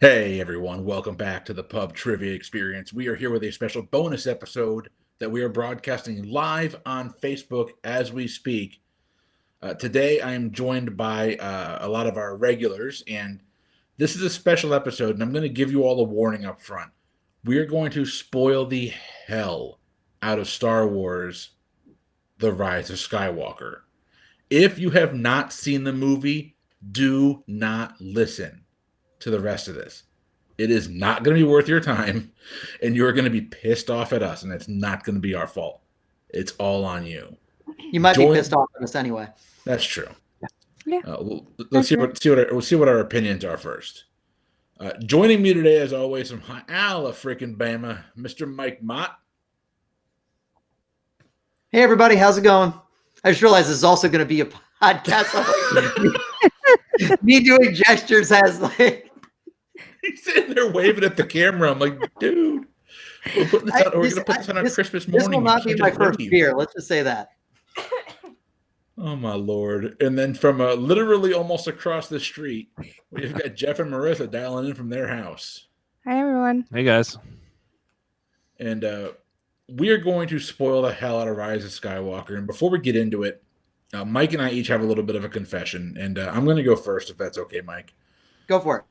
Hey everyone, welcome back to the Pub Trivia Experience. We are here with a special bonus episode that we are broadcasting live on Facebook as we speak. Today I am joined by a lot of our regulars, and this is a special episode, and I'm going to give you all a warning up front. We are going to spoil the hell out of Star Wars The Rise of Skywalker. If you have not seen the movie, do not listen to the rest of this. It is not going to be worth your time, and you're going to be pissed off at us, and it's not going to be our fault. It's all on you. You might be pissed off at us anyway. That's true. Yeah. Let's see what our opinions are first. Joining me today, as always, from freaking Bama, Mr. Mike Mott. Hey everybody, how's it going? I just realized this is also going to be a podcast. Me doing gestures as like he's sitting there waving at the camera. I'm like, dude, we're going to put this on Christmas morning. This will not be my first beer. Let's just say that. Oh my Lord. And then from literally almost across the street, we've got Jeff and Marrissa dialing in from their house. Hi, everyone. Hey, guys. And we are going to spoil the hell out of Rise of Skywalker. And before we get into it, Mike and I each have a little bit of a confession. And I'm going to go first, if that's okay, Mike. Go for it.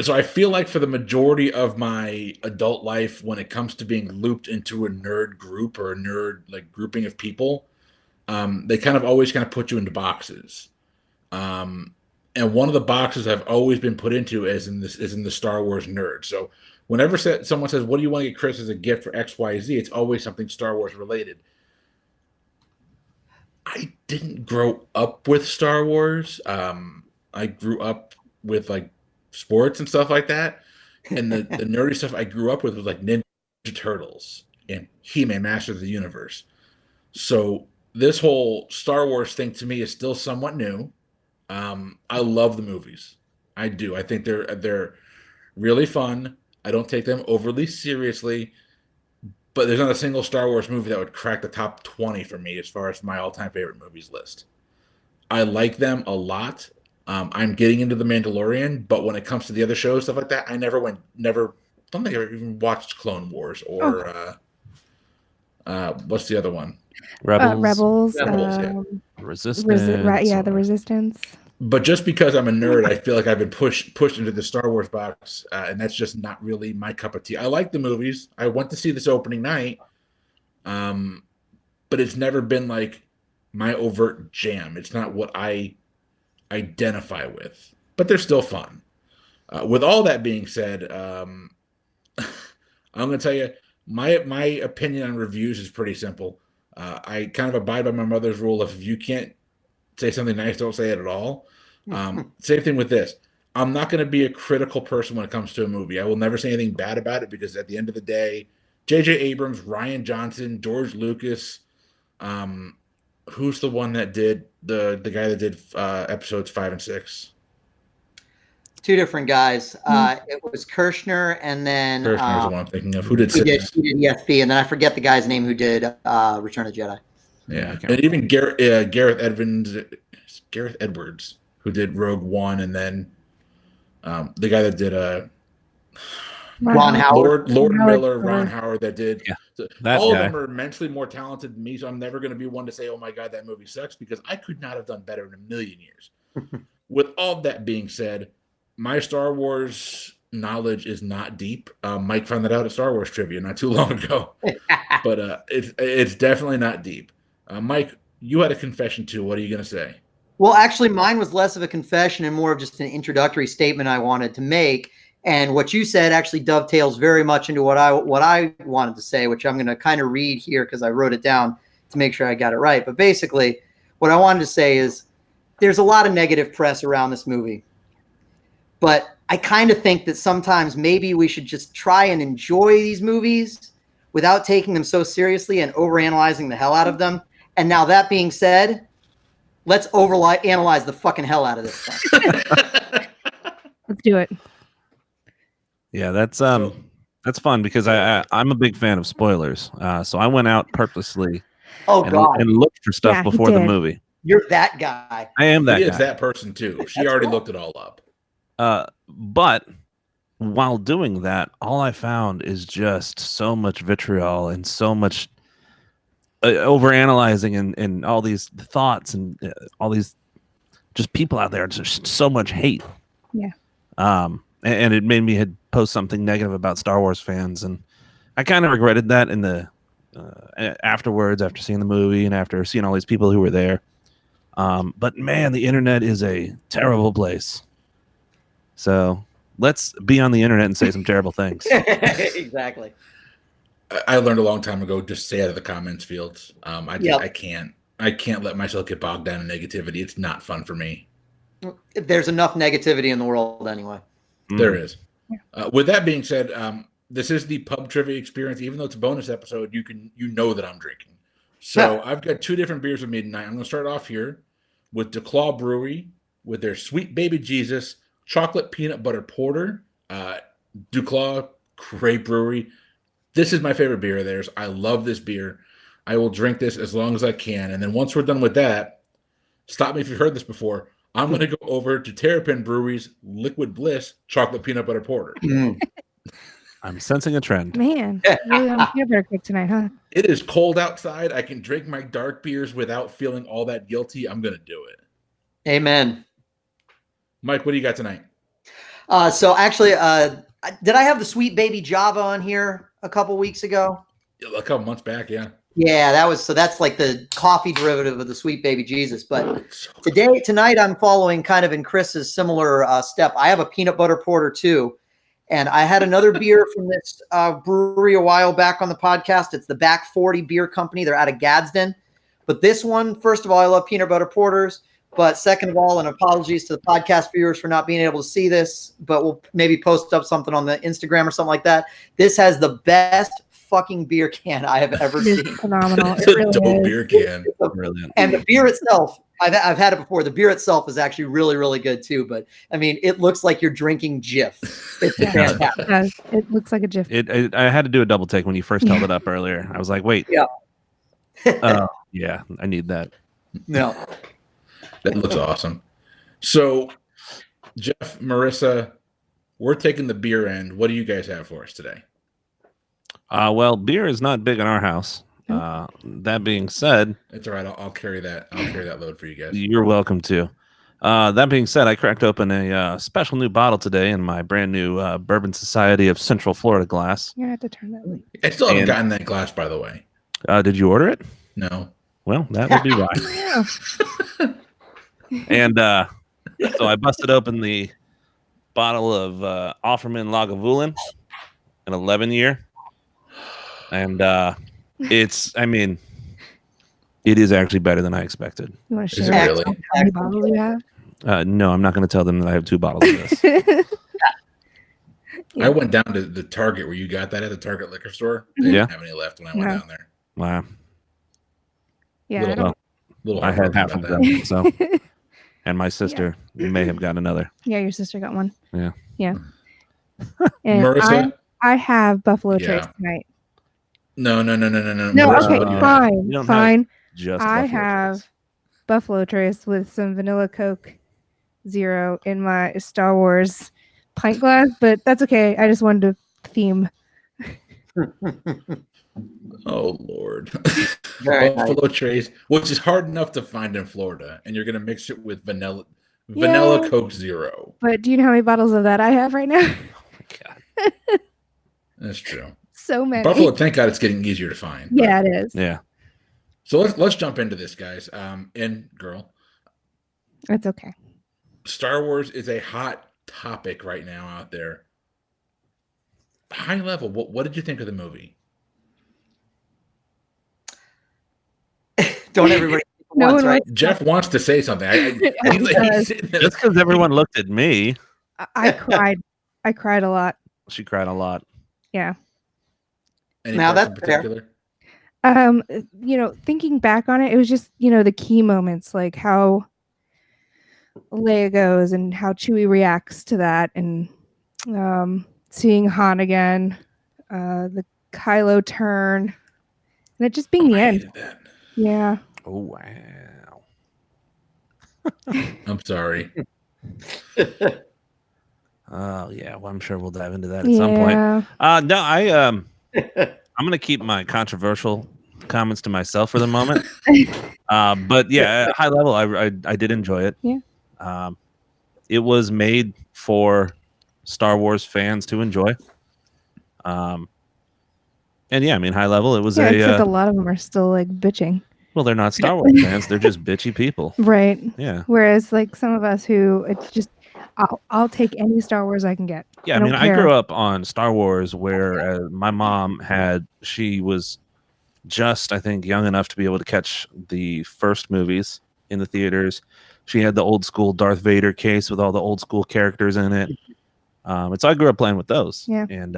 So I feel like for the majority of my adult life, when it comes to being looped into a nerd group or a nerd grouping of people, they kind of always put you into boxes. And one of the boxes I've always been put into is in the Star Wars nerd. So whenever someone says, "What do you want to get Chris as a gift for XYZ?" It's always something Star Wars related. I didn't grow up with Star Wars. I grew up with sports and stuff like that, and the nerdy stuff I grew up with was Ninja Turtles and He-Man, Masters of the Universe. So this whole Star Wars thing to me is still somewhat new. I love the movies. I do. I think they're really fun. I don't take them overly seriously, but there's not a single Star Wars movie that would crack the top 20 for me as far as my all-time favorite movies list. I like them a lot. I'm getting into The Mandalorian, but when it comes to the other shows, stuff like that, I don't think I ever even watched Clone Wars or what's the other one? Rebels. Yeah. Resistance. The Resistance. But just because I'm a nerd, I feel like I've been pushed into the Star Wars box, and that's just not really my cup of tea. I like the movies. I went to see this opening night, but it's never been my overt jam. It's not what I identify with, but they're still fun. With all that being said, I'm going to tell you my opinion on reviews is pretty simple. I kind of abide by my mother's rule of if you can't say something nice, don't say it at all. Same thing with this. I'm not going to be a critical person when it comes to a movie. I will never say anything bad about it because at the end of the day, J.J. Abrams, Rian Johnson, George Lucas, who's the one that did the guy that did episodes 5 and 6? Two different guys. It was Kirshner, and then Kirshner's the one I'm thinking of. Who did he did ESP, and then I forget the guy's name who did Return of the Jedi. Yeah, and even Gareth Edwards, who did Rogue One, and then the guy that did Ron Howard, Lord Miller, Ron Howard, that did. Yeah, so that all guy. of them are immensely more talented than me, so I'm never going to be one to say, "Oh my God, that movie sucks," because I could not have done better in a million years. With all that being said, my Star Wars knowledge is not deep. Mike found that out at Star Wars Trivia not too long ago, but it's definitely not deep. Mike, you had a confession too. What are you going to say? Well, actually, mine was less of a confession and more of just an introductory statement I wanted to make. And what you said actually dovetails very much into what I wanted to say, which I'm going to kind of read here because I wrote it down to make sure I got it right. But basically, what I wanted to say is there's a lot of negative press around this movie. But I kind of think that sometimes maybe we should just try and enjoy these movies without taking them so seriously and overanalyzing the hell out of them. And now that being said, let's overanalyze the fucking hell out of this thing. Let's do it. Yeah, that's fun because I'm a big fan of spoilers. So I went out purposely and looked for stuff before the movie. You're that guy. I am that guy. He is that person too. She already looked it all up. But while doing that, all I found is just so much vitriol and so much overanalyzing and all these thoughts and all these just people out there. Just so much hate. Yeah. And it made me post something negative about Star Wars fans, and I kind of regretted that in the afterwards, after seeing the movie and after seeing all these people who were there. But man, the internet is a terrible place. So let's be on the internet and say some terrible things. Exactly. I learned a long time ago, just stay out of the comments fields. I can't let myself get bogged down in negativity. It's not fun for me. There's enough negativity in the world anyway. There is. With that being said, this is the pub trivia experience. Even though it's a bonus episode, you know that I'm drinking. So I've got 2 different beers with me tonight. I'm going to start off here with DeClaw Brewery with their Sweet Baby Jesus Chocolate Peanut Butter Porter. DeClaw, great brewery. This is my favorite beer of theirs. I love this beer. I will drink this as long as I can. And then once we're done with that, stop me if you've heard this before. I'm going to go over to Terrapin Brewery's Liquid Bliss Chocolate Peanut Butter Porter. I'm sensing a trend. Man, really on peanut butter kick tonight, huh? It is cold outside. I can drink my dark beers without feeling all that guilty. I'm going to do it. Amen. Mike, what do you got tonight? So actually, did I have the Sweet Baby Java on here a couple weeks ago? A couple months back, yeah. Yeah, that's like the coffee derivative of the Sweet Baby Jesus. But tonight, I'm following kind of in Chris's similar step. I have a peanut butter porter too. And I had another beer from this brewery a while back on the podcast. It's the Back 40 Beer Company. They're out of Gadsden. But this one, first of all, I love peanut butter porters. But second of all, and apologies to the podcast viewers for not being able to see this, but we'll maybe post up something on the Instagram or something like that. This has the best fucking beer can I have ever seen. Phenomenal. It's a dope beer can. Brilliant. And the beer itself, I've had it before. The beer itself is actually really, really good too. But I mean, it looks like you're drinking Jif. It's fantastic. It looks like a Jif. I had to do a double take when you first held it up earlier. I was like, wait. Yeah. Yeah, I need that. No. That looks awesome. So, Jeff, Marrissa, we're taking the beer end. What do you guys have for us today? Well, beer is not big in our house. That being said, it's all right. I'll carry that. I'll carry that load for you guys. You're welcome to. That being said, I cracked open a special new bottle today in my brand new Bourbon Society of Central Florida glass. You have to turn that way. I still haven't gotten that glass, by the way. Did you order it? No. Well, that would be why. And so I busted open the bottle of Offerman Lagavulin, an 11-year. And it is actually better than I expected. You want to Is share it really? how many bottles you have? No, I'm not going to tell them that I have 2 bottles of this. I went down to the Target where you got that at the Target liquor store. They didn't have any left when I went down there. Wow. Yeah. I had half of them. So, and my sister may have got another. Yeah, your sister got one. Yeah. Yeah. And Marrissa? I have Buffalo Trace tonight. No. No, Marrissa, okay, what do you have? fine. Just I Buffalo have Trace. Buffalo Trace with some vanilla Coke Zero in my Star Wars pint glass, but that's okay. I just wanted to theme. Oh, Lord. Very Buffalo Trace, which is hard enough to find in Florida, and you're going to mix it with vanilla Coke Zero. But do you know how many bottles of that I have right now? Oh my God. That's true. So many. Buffalo, thank God it's getting easier to find. Yeah, it is. Yeah. So let's jump into this, guys. And girl, It's okay. Star Wars is a hot topic right now out there. High level, what did you think of the movie? Don't everybody No once, one right? Jeff wants to say something. He's sitting there. Just because everyone looked at me, I cried. I cried a lot. she cried a lot. Yeah. Any Now parts in that's fair. particular? Thinking back on it, it was just, the key moments, like how Leia goes and how Chewie reacts to that, and seeing Han again, the Kylo turn, and it just being the I end. hated that. Yeah. Oh, wow. I'm sorry. Oh yeah, well, I'm sure we'll dive into that at some point. Yeah. No, I'm gonna keep my controversial comments to myself for the moment. But yeah, at high level, I did enjoy it. Yeah. It was made for Star Wars fans to enjoy. And yeah, I mean, high level, it was Yeah, except a a lot of them are still like bitching. well, they're not Star Wars fans; they're just bitchy people. Right. Yeah, Whereas like some of us who it's just I'll take any Star Wars I can get. yeah. I I mean, don't I care. grew up on Star Wars, where my mom she was just, I think, young enough to be able to catch the first movies in the theaters. She had the old school Darth Vader case with all the old school characters in it. And so I grew up playing with those. Yeah. And,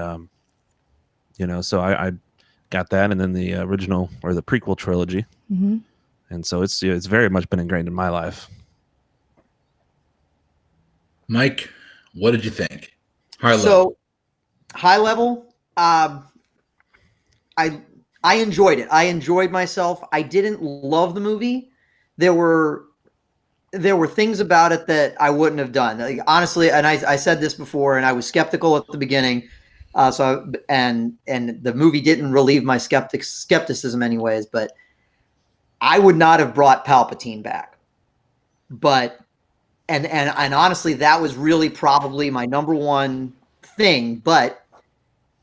so I got that, and then the original or the prequel trilogy. Mm-hmm. And so it's very much been ingrained in my life. Mike, what did you think? High level. So, high level, I enjoyed it. I enjoyed myself. I didn't love the movie. There were things about it that I wouldn't have done. Like, honestly, and I said this before, and I was skeptical at the beginning. And the movie didn't relieve my skepticism anyways, but I would not have brought Palpatine back. But and honestly, that was really probably my number one thing. But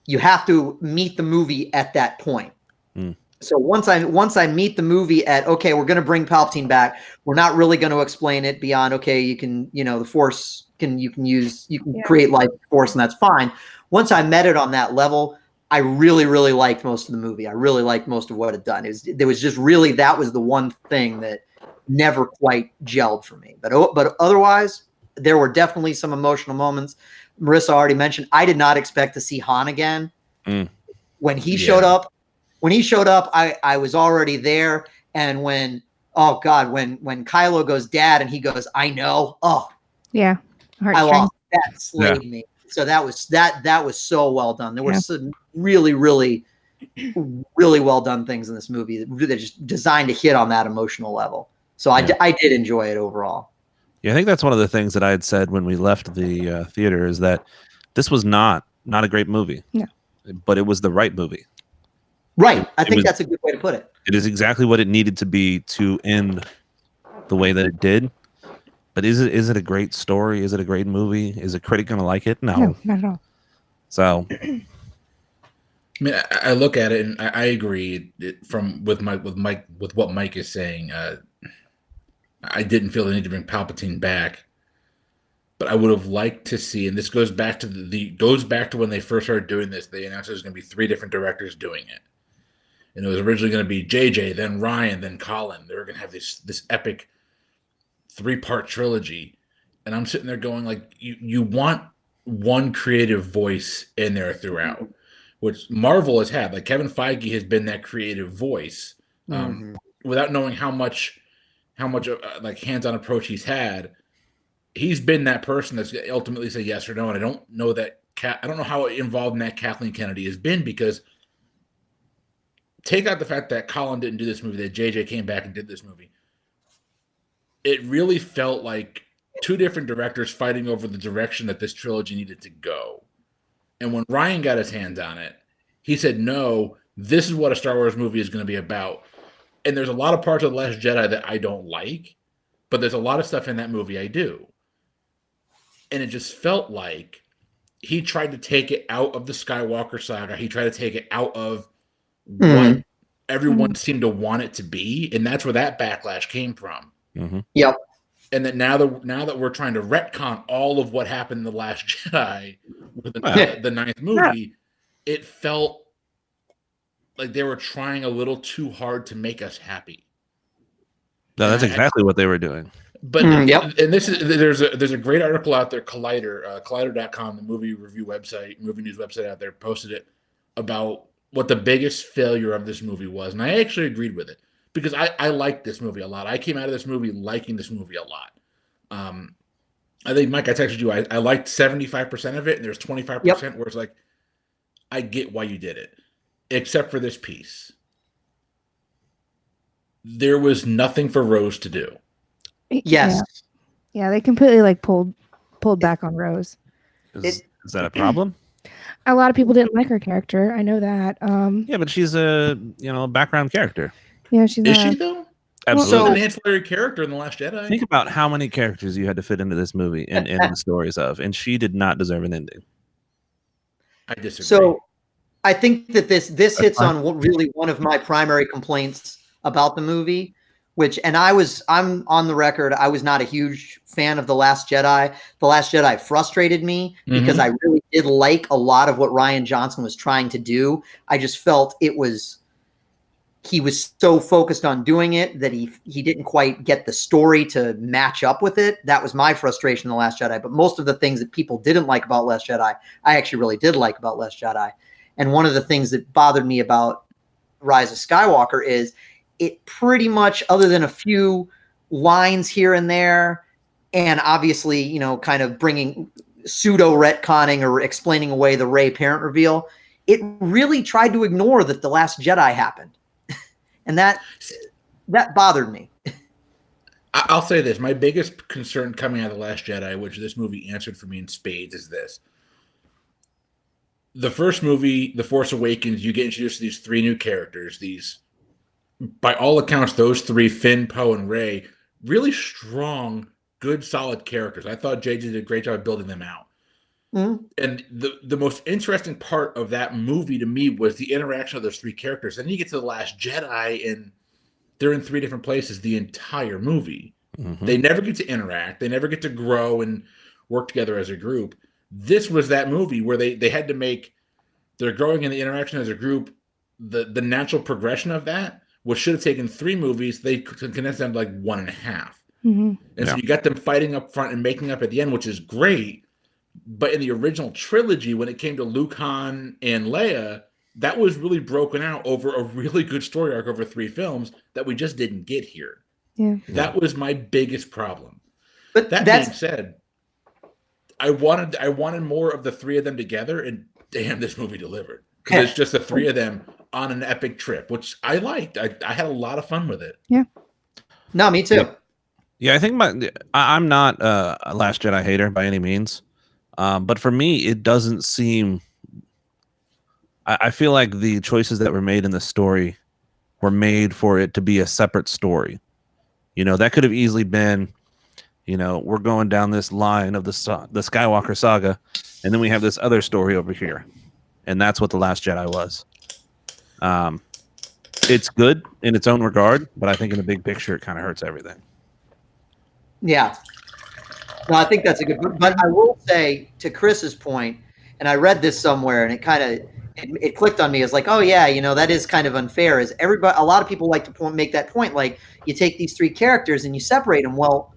you have to meet the movie at that point. So once I meet the movie at, okay, we're going to bring Palpatine back. We're not really going to explain it beyond, okay, you can, the Force you can create life Force, and that's fine. Once I met it on that level, I really, really liked most of the movie. I really liked most of what it done. There was just really, that was the one thing that never quite gelled for me. But otherwise, there were definitely some emotional moments. Marrissa already mentioned, I did not expect to see Han again. When he showed up, I was already there. And when Kylo goes, Dad, and he goes, I know. Oh, yeah. I lost. That slayed me. So that was so well done. There were some really, really, really well done things in this movie that just designed to hit on that emotional level. So I did enjoy it overall. Yeah, I think that's one of the things that I had said when we left the theater, is that this was not a great movie. No. But it was the right movie. Right. I think that's a good way to put it. It is exactly what it needed to be to end the way that it did. But is it a great story? Is it a great movie? Is a critic going to like it? No, not at all. So, I mean, I look at it and I agree with what Mike is saying. I didn't feel the need to bring Palpatine back, but I would have liked to see, and this goes back to when they first started doing this. They announced there's going to be 3 different directors doing it, and it was originally going to be JJ, then Ryan, then Colin. They were going to have this epic 3-part trilogy, and I'm sitting there going, like, you want one creative voice in there throughout, which Marvel has had. Like, Kevin Feige has been that creative voice, without knowing how much like hands-on approach he's had. He's been that person that's ultimately said yes or no, and I don't know how involved in that Kathleen Kennedy has been, because take out the fact that Colin didn't do this movie, that JJ came back and did this movie. It really felt like 2 different directors fighting over the direction that this trilogy needed to go. And when Ryan got his hands on it, he said, no, this is what a Star Wars movie is going to be about. And there's a lot of parts of The Last Jedi that I don't like, but there's a lot of stuff in that movie I do. And it just felt like he tried to take it out of the Skywalker saga. He tried to take it out of what everyone seemed to want it to be. And that's where that backlash came from. Yep. And that now that we're trying to retcon all of what happened in The Last Jedi with the 9th movie, it felt like they were trying a little too hard to make us happy. No, that's exactly what they were doing. But and there's a great article out there, Collider.com, the movie review website, movie news website out there, posted it about what the biggest failure of this movie was. And I actually agreed with it, because I liked this movie a lot. I came out of this movie liking this movie a lot. I think, Mike, I texted you, I liked 75% of it, and there's 25% where it's like, I get why you did it, except for this piece. There was nothing for Rose to do. Yes. Yeah, they completely like pulled back on Rose. Is that a problem? A lot of people didn't like her character. I know that. Yeah, but she's a background character. Yeah, she's Is not. she though? Absolutely. She's an ancillary character in The Last Jedi. Think about how many characters you had to fit into this movie and the stories of, and she did not deserve an ending. I disagree. So I think that this hits on really one of my primary complaints about the movie, I'm on the record, I was not a huge fan of The Last Jedi. The Last Jedi frustrated me because I really did like a lot of what Rian Johnson was trying to do. I just felt he was so focused on doing it that he didn't quite get the story to match up with it. That was my frustration in The Last Jedi. But most of the things that people didn't like about Last Jedi, I actually really did like about Last Jedi. And one of the things that bothered me about Rise of Skywalker is it pretty much, other than a few lines here and there, and obviously, kind of bringing pseudo retconning or explaining away the Rey parent reveal, it really tried to ignore that The Last Jedi happened. And that bothered me. I'll say this. My biggest concern coming out of The Last Jedi, which this movie answered for me in spades, is this. The first movie, The Force Awakens, you get introduced to these 3 new characters. These, by all accounts, those 3, Finn, Poe, and Rey, really strong, good, solid characters. I thought JJ did a great job of building them out. Mm-hmm. And the most interesting part of that movie to me was the interaction of those 3 characters. And then you get to The Last Jedi, and they're in 3 different places the entire movie. Mm-hmm. They never get to interact. They never get to grow and work together as a group. This was that movie where they had to make their growing and the interaction as a group, the natural progression of that, which should have taken 3 movies, they condensed them to like 1.5. Mm-hmm. And so you got them fighting up front and making up at the end, which is great. But in the original trilogy, when it came to Luke, Han, and Leia, that was really broken out over a really good story arc over 3 films that we just didn't get here. Yeah. That was my biggest problem. But that being said, I wanted more of the 3 of them together, and damn, this movie delivered. Because it's just the 3 of them on an epic trip, which I liked. I had a lot of fun with it. Yeah. No, me too. Yep. Yeah, I think I'm not a Last Jedi hater by any means. But for me, it doesn't seem... I feel like the choices that were made in the story were made for it to be a separate story. That could have easily been, we're going down this line of the Skywalker saga, and then we have this other story over here. And that's what The Last Jedi was. It's good in its own regard, but I think in the big picture, it kind of hurts everything. Yeah. No, I think that's a good point. But I will say, to Chris's point, and I read this somewhere, and it kind of it clicked on me as like, oh yeah, that is kind of unfair. Is everybody? A lot of people like to make that point, like you take these 3 characters and you separate them. Well,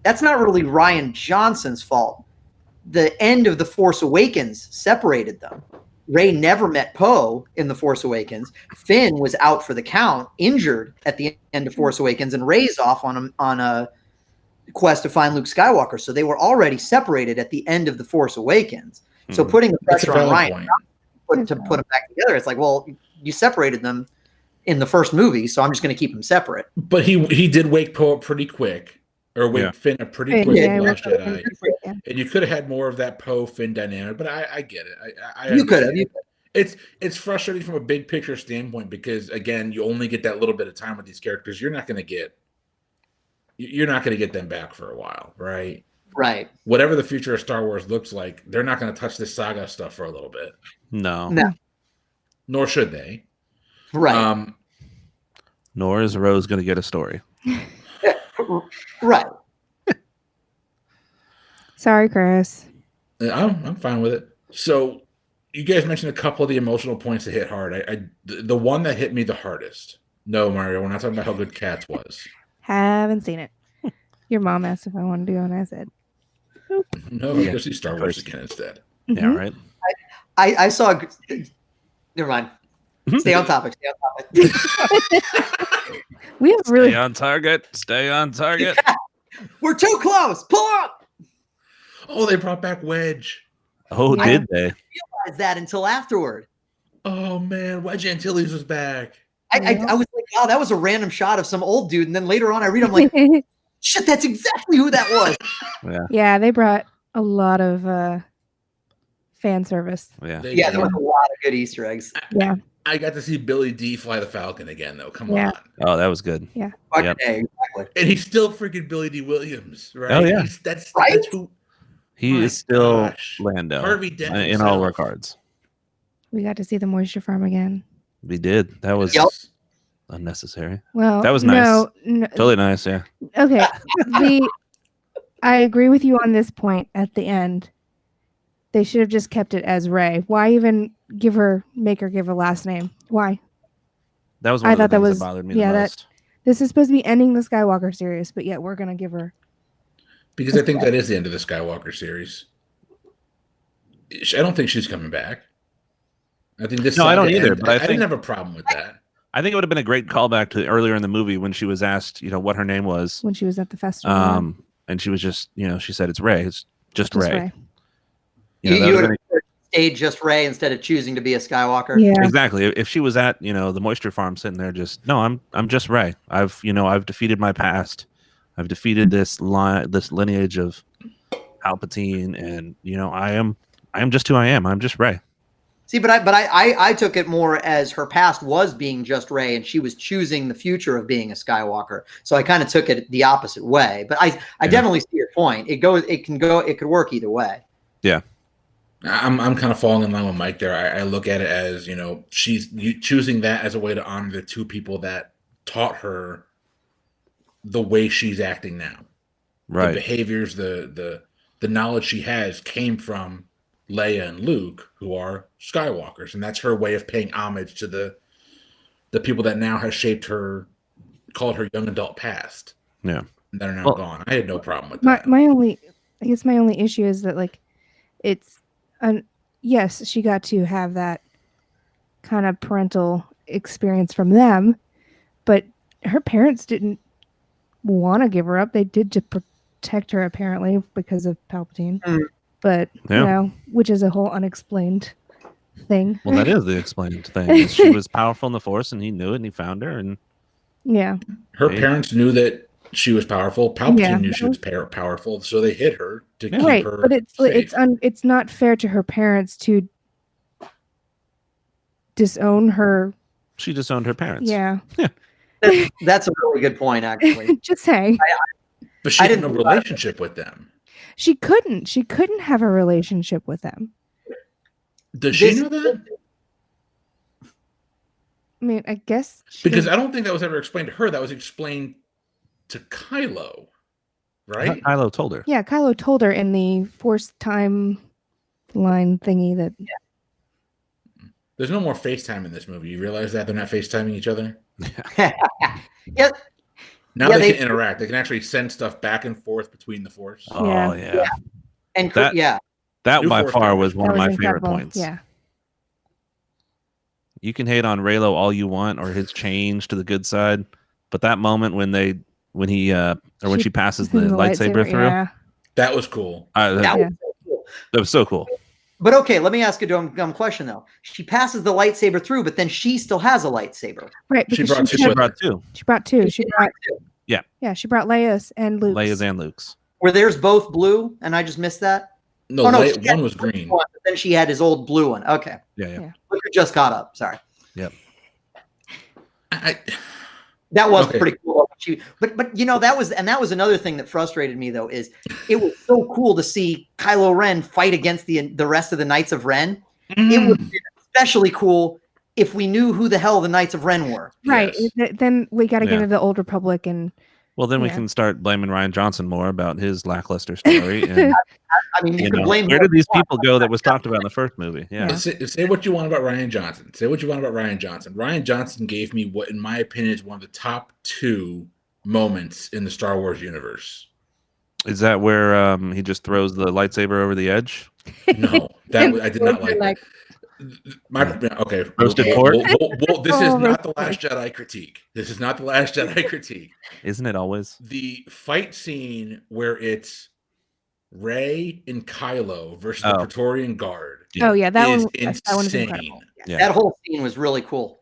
that's not really Rian Johnson's fault. The end of The Force Awakens separated them. Rey never met Poe in The Force Awakens. Finn was out for the count, injured at the end of Force Awakens, and Rey's off on a quest to find Luke Skywalker. So they were already separated at the end of The Force Awakens. So putting the pressure on Rian to put them back together, it's like, well, you separated them in the first movie, so I'm just going to keep them separate. But he did wake Poe up pretty quick, or wake Finn up pretty quick in Last Jedi. And you could have had more of that Poe Finn dynamic, but I get it. You could have. It's frustrating from a big picture standpoint because again, you only get that little bit of time with these characters. You're not going to get them back for a while, right? Right. Whatever the future of Star Wars looks like, they're not going to touch this saga stuff for a little bit. No. Nor should they. Right. Nor is Rose going to get a story. Right. Sorry, Chris. I'm fine with it. So you guys mentioned a couple of the emotional points that hit hard. The one that hit me the hardest. No, Mario, we're not talking about how good Cats was. Haven't seen it. Your mom asked if I wanted to go, and I said, nope. No, go see Star Wars again instead. Mm-hmm. Yeah, right. I saw. Never mind. Stay on topic. We have really Stay on target. Stay on target. Yeah. We're too close. Pull up. Oh, they brought back Wedge. Oh, I did they? didn't realize that until afterward. Oh man, Wedge Antilles was back. I was like, oh, that was a random shot of some old dude, and then later on, I read, I'm like, shit, that's exactly who that was. Yeah, they brought a lot of fan service. Yeah. Yeah, there was a lot of good Easter eggs. Yeah. I got to see Billy D fly the Falcon again, though. Come Yeah. on. Oh, that was good. Fucking Yep. A, exactly. And he's still freaking Billy D. Williams, right? Oh, yeah. That's Right? who. He My is still gosh. Lando Harvey Dent in all himself. regards. We got to see the moisture farm again. We did. That was Yep. unnecessary. Well, That was nice. No, Totally nice. Yeah. okay. I agree with you on this point at the end. They should have just kept it as Rey. Why even make her give a last name? Why? That was one I of the thought that things was- that bothered me yeah, the that- most. This is supposed to be ending the Skywalker series, but yet we're gonna give her. Because I think that is the end of the Skywalker series. I don't think she's coming back. I think this. No, I don't saga either, ends- but I didn't think- have a problem with that. I think it would have been a great callback to earlier in the movie when she was asked, what her name was. When she was at the festival. And she was just, she said it's Rey. It's just Just Rey. Rey. You know, that You would've would have stayed just Rey instead of choosing to be a Skywalker. Yeah. Exactly. If she was at, the moisture farm sitting there just, no, I'm just Rey. I've defeated my past. I've defeated this lineage of Palpatine, and I am just who I am. I'm just Rey. See, but I took it more as her past was being just Rey, and she was choosing the future of being a Skywalker. So I kind of took it the opposite way. But I definitely see your point. It could work either way. Yeah. I'm kind of falling in line with Mike there. I look at it as she's choosing that as a way to honor the two people that taught her the way she's acting now. Right. The behaviors, the knowledge she has came from Leia and Luke, who are Skywalkers, and that's her way of paying homage to the people that now have shaped her, called her young adult past. Yeah. That are now gone. I had no problem with My that. my only issue is that it's yes, she got to have that kind of parental experience from them, but her parents didn't want to give her up. They did to protect her apparently because of Palpatine. But which is a whole unexplained thing. Well, that is the explained thing. She was powerful in the Force, and he knew it, and he found her, and her parents knew that she was powerful. Palpatine knew she was powerful, so they hid her to keep her but it's safe. it's not fair to her parents to disown her. She disowned her parents. Yeah. That's a really good point, actually. Just saying. But she had no relationship with them. She couldn't have a relationship with them. Does she know that? I mean, I guess Because I don't think that was ever explained to her. That was explained to Kylo, right? Kylo told her. Yeah, Kylo told her in the Force timeline thingy that. There's no more FaceTime in this movie. You realize that they're not FaceTiming each other? Yeah. Now they can interact. They can actually send stuff back and forth between the Force. Oh yeah. And That New by Force far members. was one That of my was favorite incredible. points. Yeah. You can hate on Reylo all you want, or his change to the good side, but that moment when she passes the lightsaber through, Yeah. That was cool. that was so cool. But okay, let me ask a dumb question though. She passes the lightsaber through, but then she still has a lightsaber. Right. She because brought two. She brought two. She brought two. She brought Yeah. Yeah, she brought Leia's and Luke's. Leia's and Luke's. Were theirs both blue, and I just missed that? No, one was green. One, but then she had his old blue one. Okay. Yeah. Luke just caught up. Sorry. Yep. That was Okay. pretty cool. But that was another thing that frustrated me though, is it was so cool to see Kylo Ren fight against the rest of the Knights of Ren. It would be especially cool if we knew who the hell the Knights of Ren were. Right. Yes. Then we got to get Yeah. into the Old Republic and Well, then we Yeah. can start blaming Ryan Johnson more about his lackluster story. And I mean, you could blame where him. did these people go that was talked about in the first movie? Yeah. Say what you want about Ryan Johnson. Say what you want about Ryan Johnson. Ryan Johnson gave me what, in my opinion, is one of the top 2 moments in the Star Wars universe. Is that where he just throws the lightsaber over the edge? No, I did not like that. Okay, Roasted pork? This is not the Last Jedi critique. This is not the Last Jedi critique. Isn't it always? The fight scene where it's Rey and Kylo versus the Praetorian Guard Yeah. Oh yeah, that is one is insane. incredible. Yeah. That whole scene was really cool.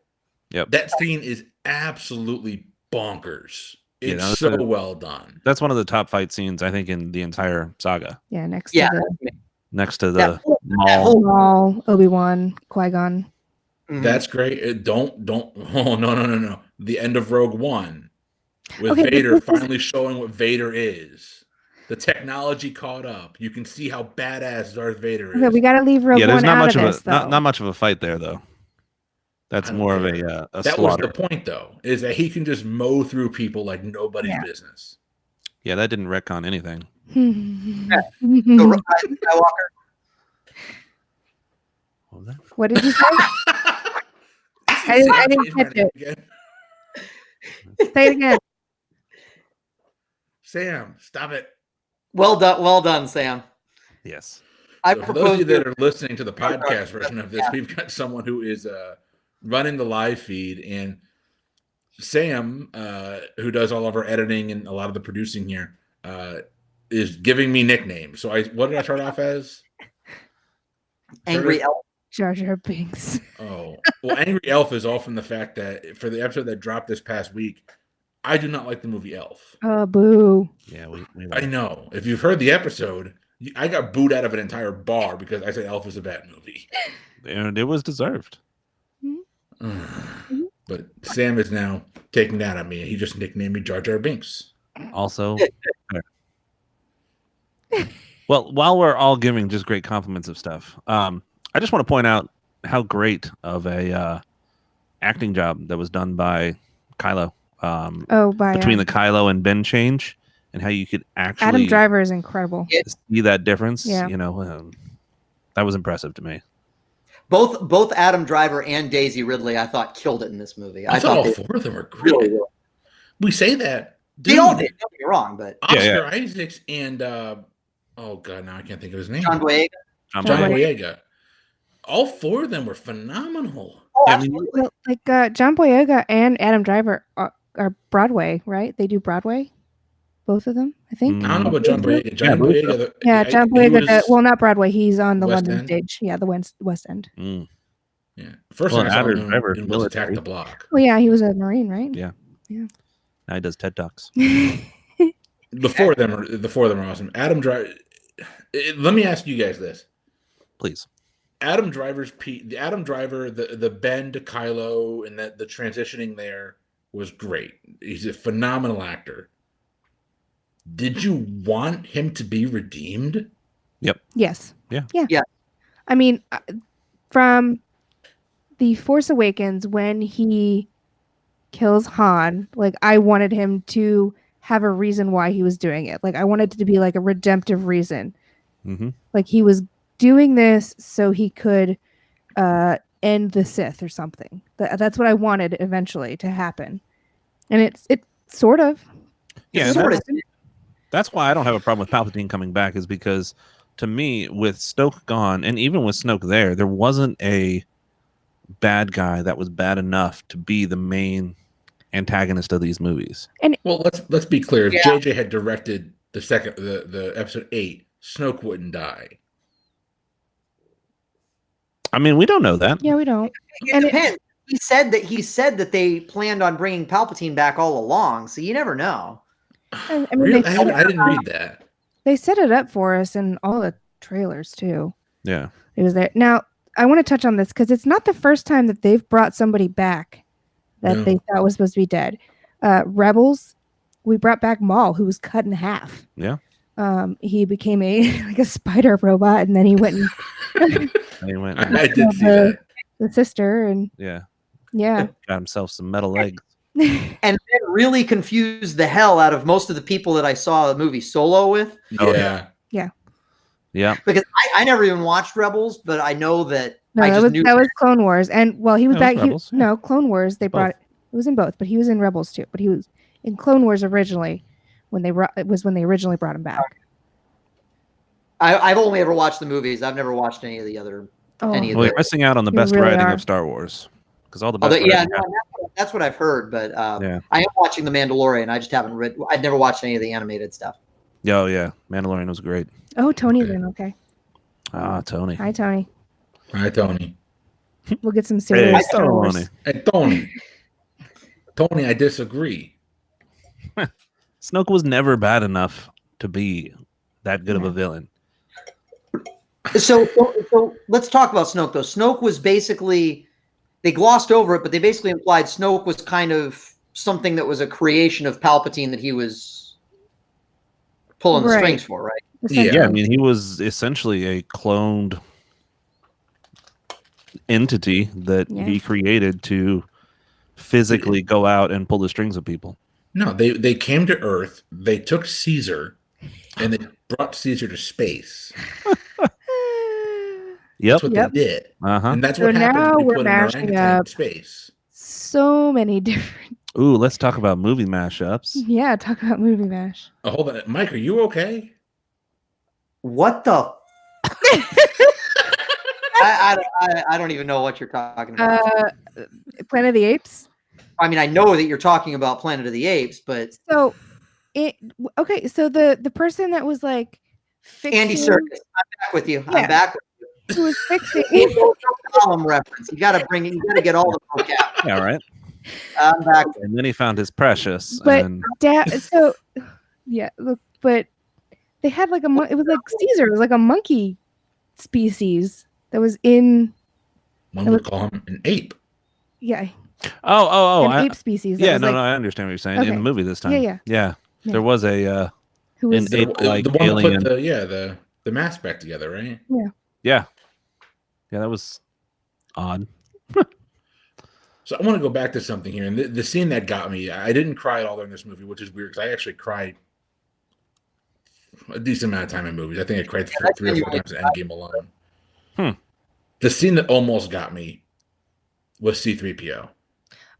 That scene is absolutely bonkers. You It's know, so so- well done. That's one of the top fight scenes, I think, in the entire saga. Yeah, next Yeah. to the Next to That the Maul, Obi-Wan, Qui-Gon. That's great. Don't. Oh no. The end of Rogue One with Okay, but Vader this is- finally showing what Vader is. The technology caught up. You can see how badass Darth Vader is. Okay, we got to leave Rogue Yeah, there's One not out much of of this, a though. not much of a fight there though. That's I don't more care. of a That slaughter. was the point, though, is that he can just mow through people like nobody's business. Yeah, that didn't retcon anything. So, Rise of Skywalker. What was that? What did you say? I didn't catch it. Again. Say it again. Sam, stop it. Well done, Sam. Yes. I So for those of you propose that are listening to the podcast version of this, we've got someone who is running the live feed, and Sam, who does all of our editing and a lot of the producing here, is giving me nicknames. So what did I start off as? Angry Elf. Jar Jar Binks. Oh, well, Angry Elf is all from the fact that for the episode that dropped this past week, I do not like the movie Elf. Oh, boo. Yeah, we I know. If you've heard the episode, I got booed out of an entire bar because I said Elf is a bad movie. And it was deserved. But Sam is now taking that on me. He just nicknamed me Jar Jar Binks. Also, well, while we're all giving just great compliments of stuff, I just want to point out how great of a acting job that was done by Kylo. Between the Kylo and Ben change, and how you could actually Adam Driver is incredible. see that difference. Yeah. That was impressive to me. Both Adam Driver and Daisy Ridley, I thought, killed it in this movie. I thought all four of them were great. Really. We say that. They all did. Don't get me wrong, but Oscar Isaacs and oh god, now I can't think of his name. John Boyega. John Boyega. All four of them were phenomenal. Oh, Yeah, absolutely. John Boyega and Adam Driver are Broadway, right? They do Broadway, both of them, I think. I don't know about John Boyega. John Boyega. John Boyega. Well, not Broadway. He's on the West London End? stage. Yeah, the West End. Mm. Yeah. First thing I saw Adam him Driver, in was Attack the Block. Well, yeah, he was a Marine, right? Yeah. Now he does TED Talks. The four of them are awesome. Adam Driver. Let me ask you guys this. Please. Adam Driver, the Ben to Kylo, and the transitioning there was great. He's a phenomenal actor. Did you want him to be redeemed? Yep. Yes. Yeah. I mean, from The Force Awakens, when he kills Han, like, I wanted him to have a reason why he was doing it. Like, I wanted it to be like a redemptive reason. Mm-hmm. Like, he was doing this so he could end the Sith or something. That's what I wanted eventually to happen. And it sort of. Yeah, Sort of. that's why I don't have a problem with Palpatine coming back, is because to me, with Snoke gone, and even with Snoke there wasn't a bad guy that was bad enough to be the main antagonist of these movies. And Well, let's be clear. If Yeah. JJ had directed the episode 8, Snoke wouldn't die. I mean, we don't know that. yeah, we don't. It And depends. He said that they planned on bringing Palpatine back all along, so you never know. I mean, Really? they I didn't read that. They set it up for us in all the trailers too. Yeah. It was there. Now, I want to touch on this because it's not the first time that they've brought somebody back that they thought was supposed to be dead. Rebels, we brought back Maul, who was cut in half. Yeah. He became a spider robot, and then he went and And he went, I did see that. the sister, and yeah, yeah. got himself some metal legs. And it really confused the hell out of most of the people that I saw the movie Solo with. Oh, Yeah. Yeah. Because I never even watched Rebels, but I know that No, I that just was knew that was Clone Wars, and well, he was No, it back. was Rebels, yeah. No, Clone Wars. They brought Both. it was in both, but he was in Rebels too. But he was in Clone Wars originally when they originally brought him back. I've only ever watched the movies. I've never watched any of the other. Oh. Any of Well, the, you're missing out on the You best really writing are. of Star Wars, because all the best. although, yeah, writing no, that's what I've heard. But Yeah. I am watching The Mandalorian. I just haven't read. I've never watched any of the animated stuff. Oh yeah, Mandalorian was great. Oh, Tony's Okay. in. Okay. Tony. Hi, Tony. Hi, Tony. We'll get some Hey, serious Star Wars. Tony. Hey, Tony. Tony, I disagree. Snoke was never bad enough to be that good of a villain. So let's talk about Snoke, though. Snoke was basically, they glossed over it, but they basically implied Snoke was kind of something that was a creation of Palpatine that he was pulling the Right. strings for, right? Yeah. Yeah, I mean, he was essentially a cloned entity that Yeah. he created to physically go out and pull the strings of people. No, they came to Earth. They took Caesar, and they brought Caesar to space. Yep. That's what they did, Uh-huh. and that's So what happens now when you we're put an mashing orangutan in up space. so many different. Ooh, let's talk about movie mashups. Yeah, talk about movie mash. Oh, hold on, Mike, are you okay? What the? I don't even know what you're talking about. Planet of the Apes. I mean, I know that you're talking about Planet of the Apes, but So okay. So the person that was like fixing, Andy Serkis, I'm back with you. Yeah. I'm back with who was fixing. you. Column reference. You got to bring it. You got to get all the vocab. Yeah, right. I'm back. And then he found his precious. But and so yeah, look, but they had like it was like Caesar. It was like a monkey species that was in. One would call him an ape. Yeah. an ape species. That Yeah, was no, like, no, I understand what you're saying. Okay. In the movie this time. Yeah. Yeah. There was a who was an ape-like the one who alien. put the mask back together, right? Yeah, that was odd. So I want to go back to something here, and the scene that got me. I didn't cry at all during this movie, which is weird because I actually cried a decent amount of time in movies. I think I cried 3 or 4 times in Endgame alone. The scene that almost got me was C-3PO.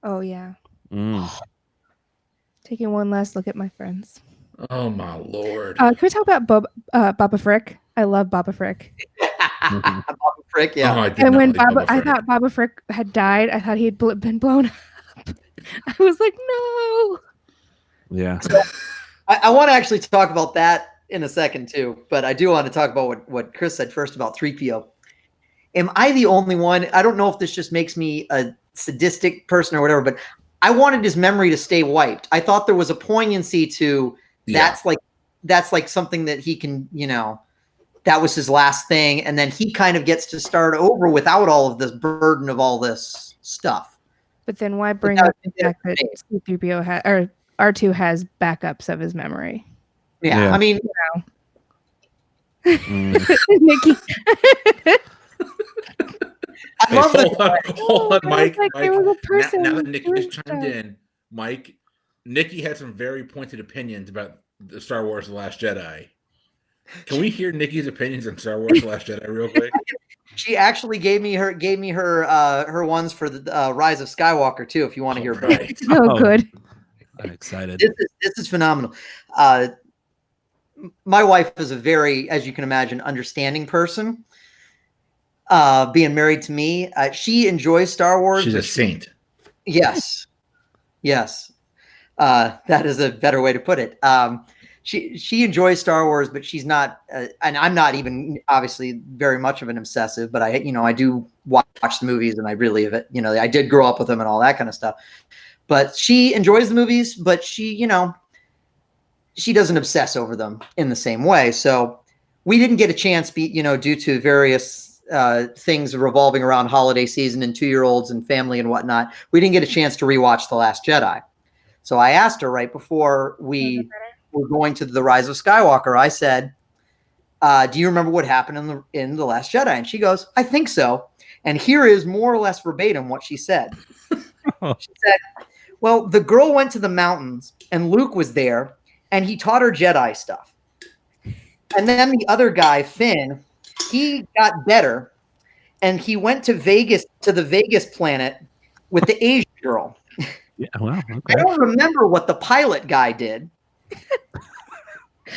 Oh yeah. Mm. Taking one last look at my friends. Oh my lord! Can we talk about Baba Frick? I love Baba Frick. Baba Frick, yeah. Oh, I did And not when like Boba I Fett. thought Baba Frick had died, I thought he had been blown up. I was like, no. Yeah. I want to actually talk about that in a second too, but I do want to talk about what Chris said first about 3PO. Am I the only one? I don't know if this just makes me a sadistic person or whatever, but I wanted his memory to stay wiped. I thought there was a poignancy to that's like something that he can, that was his last thing. And then he kind of gets to start over without all of this burden of all this stuff. But then why bring up the fact that C-3PO or R2 has backups of his memory? Yeah. I mean, Nikki. Hey, hold on, Mike. Like Mike. there was a person Now that Nikki doing just chimed stuff. in, Mike, Nikki had some very pointed opinions about the Star Wars: The Last Jedi. Can we hear Nikki's opinions on Star Wars: The Last Jedi real quick? She actually gave me her ones for the Rise of Skywalker too. If you want to hear, Right. Oh, good. I'm excited. This is phenomenal. My wife is a very, as you can imagine, understanding person. Being married to me, she enjoys Star Wars. She's a saint. Yes. That is a better way to put it. She enjoys Star Wars, but she's not, and I'm not even obviously very much of an obsessive, but I do watch the movies and I really have it. I did grow up with them and all that kind of stuff. But she enjoys the movies, but she doesn't obsess over them in the same way. So we didn't get a chance, due to various things revolving around holiday season and 2-year-olds and family and whatnot. We didn't get a chance to rewatch The Last Jedi. So I asked her right before we were going to the Rise of Skywalker. I said, "Do you remember what happened in the Last Jedi?" And she goes, "I think so." And here is more or less verbatim what she said. She said, "Well, the girl went to the mountains and Luke was there and he taught her Jedi stuff. And then the other guy, Finn, he got better and he went to the Vegas planet with the Asian girl. Yeah, well, okay. I don't remember what the pilot guy did.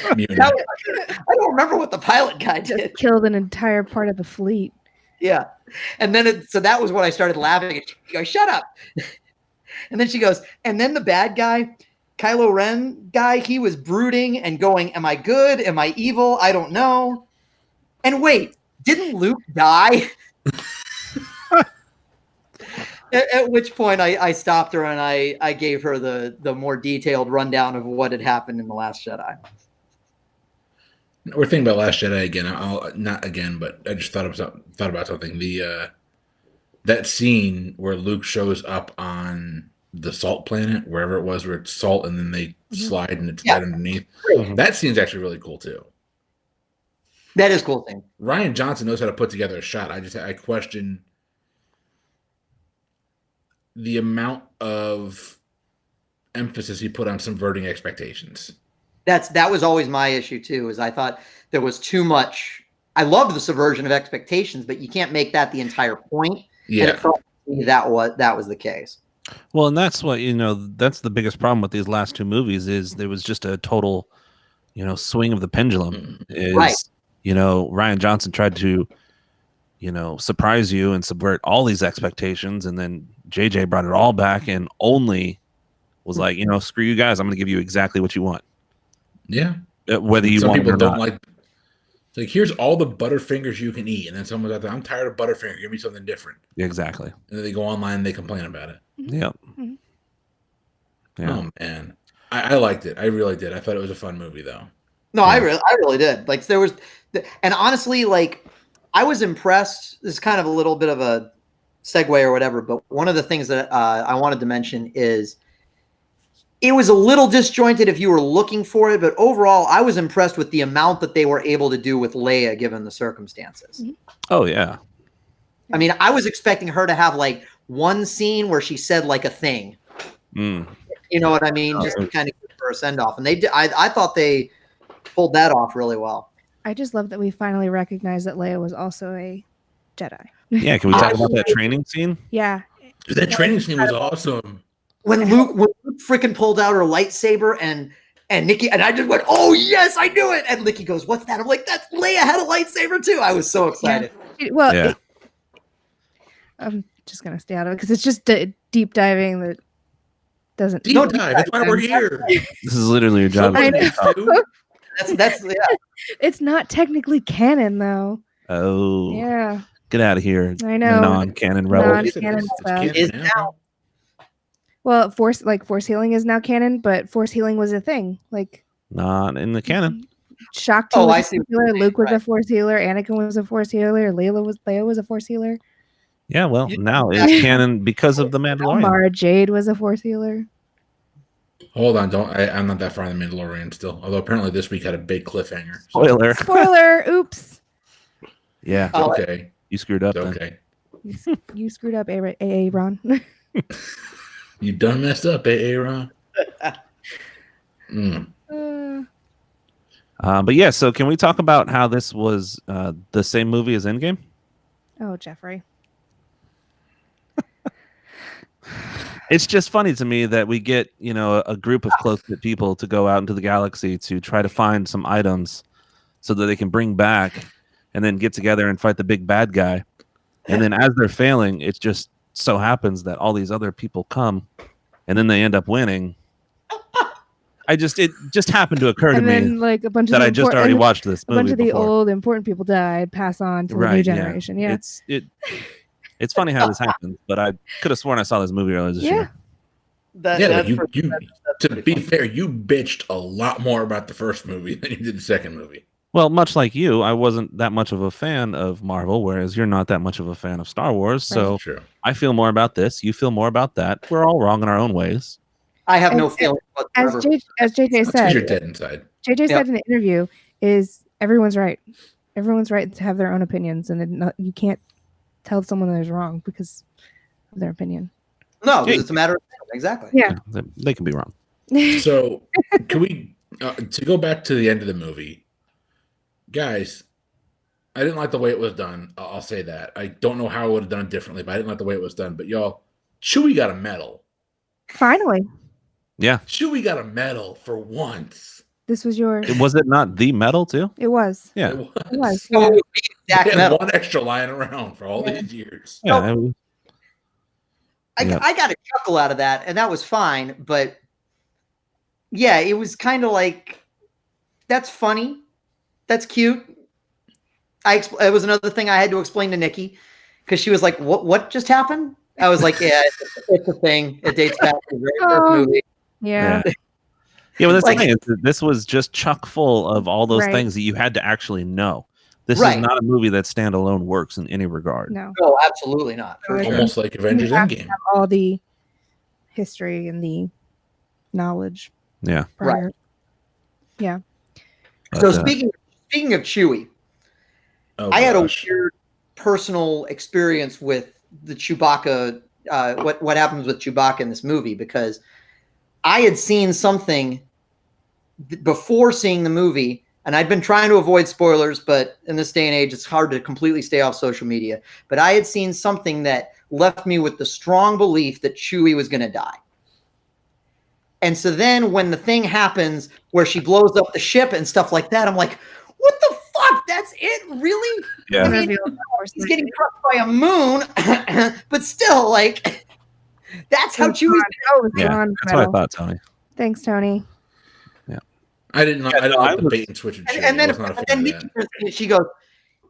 I don't remember what the pilot guy did. Killed an entire part of the fleet. Yeah. And then so that was when I started laughing. And she goes, "Shut up." And then she goes, "And then the bad guy, Kylo Ren guy, he was brooding and going, 'Am I good? Am I evil? I don't know.' And wait, didn't Luke die?" At which point I stopped her and I gave her the more detailed rundown of what had happened in The Last Jedi. We're thinking about Last Jedi again. I'll not again, but I just thought about something. That scene where Luke shows up on the salt planet, wherever it was, where it's salt, and then they slide and it's right underneath. Mhm. That scene's actually really cool too. That is cool thing. Ryan Johnson knows how to put together a shot. I question the amount of emphasis he put on subverting expectations. That was always my issue too, is I thought there was too much. I loved the subversion of expectations, but you can't make that the entire point. Yeah. And it felt to me that was the case. Well, and that's what, that's the biggest problem with these last two movies is there was just a total, swing of the pendulum. Is, Right. Ryan Johnson tried to, surprise you and subvert all these expectations. And then JJ brought it all back and only was like, screw you guys. I'm going to give you exactly what you want. Yeah. Whether you Some want it people or don't not. like. It's like, here's all the Butterfingers you can eat, and then someone's out there, I'm tired of Butterfinger. Give me something different. Exactly. And then they go online and they complain about it. Yeah. Oh man, I liked it. I really did. I thought it was a fun movie, though. No, I really did. Like there was, and honestly, like I was impressed. This is kind of a little bit of a segue or whatever, but one of the things that I wanted to mention is it was a little disjointed if you were looking for it, but overall, I was impressed with the amount that they were able to do with Leia given the circumstances. Oh yeah. I mean, I was expecting her to have like one scene where she said like a thing. Mm. You know what I mean? Just to kind of give her a send off, and they did. I thought they pulled that off really well. I just love that we finally recognized that Leia was also a Jedi. Yeah. Can we talk about that training scene? Yeah. Dude, that training scene was awesome. When Luke freaking pulled out her lightsaber and Nikki and I just went, oh yes, I knew it. And Nikki goes, what's that? I'm like, that's Leia had a lightsaber too. I was so excited. Well, I'm just gonna stay out of it because it's just deep diving that doesn't. Deep dive. That's why we're here. This is literally your job. I know. That's yeah. It's not technically canon though. Oh. Yeah. Get out of here. I know. Non-canon rebel. Non-canon It's stuff. canon Is now. Well, force healing is now canon, but force healing was a thing. Like Not in the canon. Shakti Oh, I was see a what force healer, you're saying, Luke was a right. force healer, Anakin was a force healer, Leia was a force healer, Yeah, well, You- now it's canon because of the Mandalorian. Mara Jade was a force healer. Hold on, I'm not that far in the Mandalorian still. Although apparently this week had a big cliffhanger. So Spoiler. Spoiler! Oops. Yeah, Oh, okay. you screwed up. It's Then. okay. You screwed up, Ron. You done messed up, Aaron. But yeah, so can we talk about how this was the same movie as Endgame? Oh, Jeffrey. It's just funny to me that we get, a group of close-knit people to go out into the galaxy to try to find some items so that they can bring back and then get together and fight the big bad guy. And then as they're failing, it just so happens that all these other people come and then they end up winning. It just happened to occur to And me then, like, a bunch of that the I just already watched this a movie bunch of the before. old important people died, pass on to the new generation. Yeah. It's funny how this happens, but I could have sworn I saw this movie earlier this year. To be fair, you bitched a lot more about the first movie than you did the second movie. Well, much like you, I wasn't that much of a fan of Marvel, whereas you're not that much of a fan of Star Wars. So True. I feel more about this. You feel more about that. We're all wrong in our own ways. I have no feeling whatsoever. As JJ Because said, you're dead inside. JJ said in the interview, is everyone's right. Everyone's right to have their own opinions, and you can't tell someone that is wrong because of their opinion. No, it's a matter of exactly. Yeah. They can be wrong. So, can we to go back to the end of the movie, guys? I didn't like the way it was done. I'll say that. I don't know how I would have done it differently, but I didn't like the way it was done. But y'all, Chewie got a medal. Finally, Yeah. Chewie got a medal for once. this was yours. Was it not the medal too? It was. Yeah. It was. It was. So Yeah. it would be They exact had metal. one extra lying around for all these years. Yeah. it was- I got a chuckle out of that, and that was fine. But yeah, it was kind of like, that's funny, that's cute. It was another thing I had to explain to Nikki because she was like, "What just happened?" I was like, "Yeah, it's a thing. It dates back to the very first movie." Yeah. Yeah, well, that's Like- the thing. This was just chock full of all those Right. things that you had to actually know. This is Right. not a movie that standalone works in any regard. No. No, absolutely not. For sure. Almost like Avengers You have to Endgame. have all the history and the knowledge Yeah. prior. But, So speaking of Chewie, Oh, I had a gosh. weird personal experience with the Chewbacca. What happens with Chewbacca in this movie? Because I had seen something before seeing the movie, and I'd been trying to avoid spoilers, but in this day and age, it's hard to completely stay off social media. But I had seen something that left me with the strong belief that Chewie was going to die. And so then when the thing happens where she blows up the ship and stuff like that, I'm like, what the fuck? That's it? Really? Yeah. I mean, he's getting crushed by a moon, but still, like, that's how Chewie's. Yeah, that's what I thought, Tony. Thanks, Tony. I didn't know. I didn't I like the was- bait and switch of Chewie. And then, I was not a fan then of Nikki that. turns to me, she goes,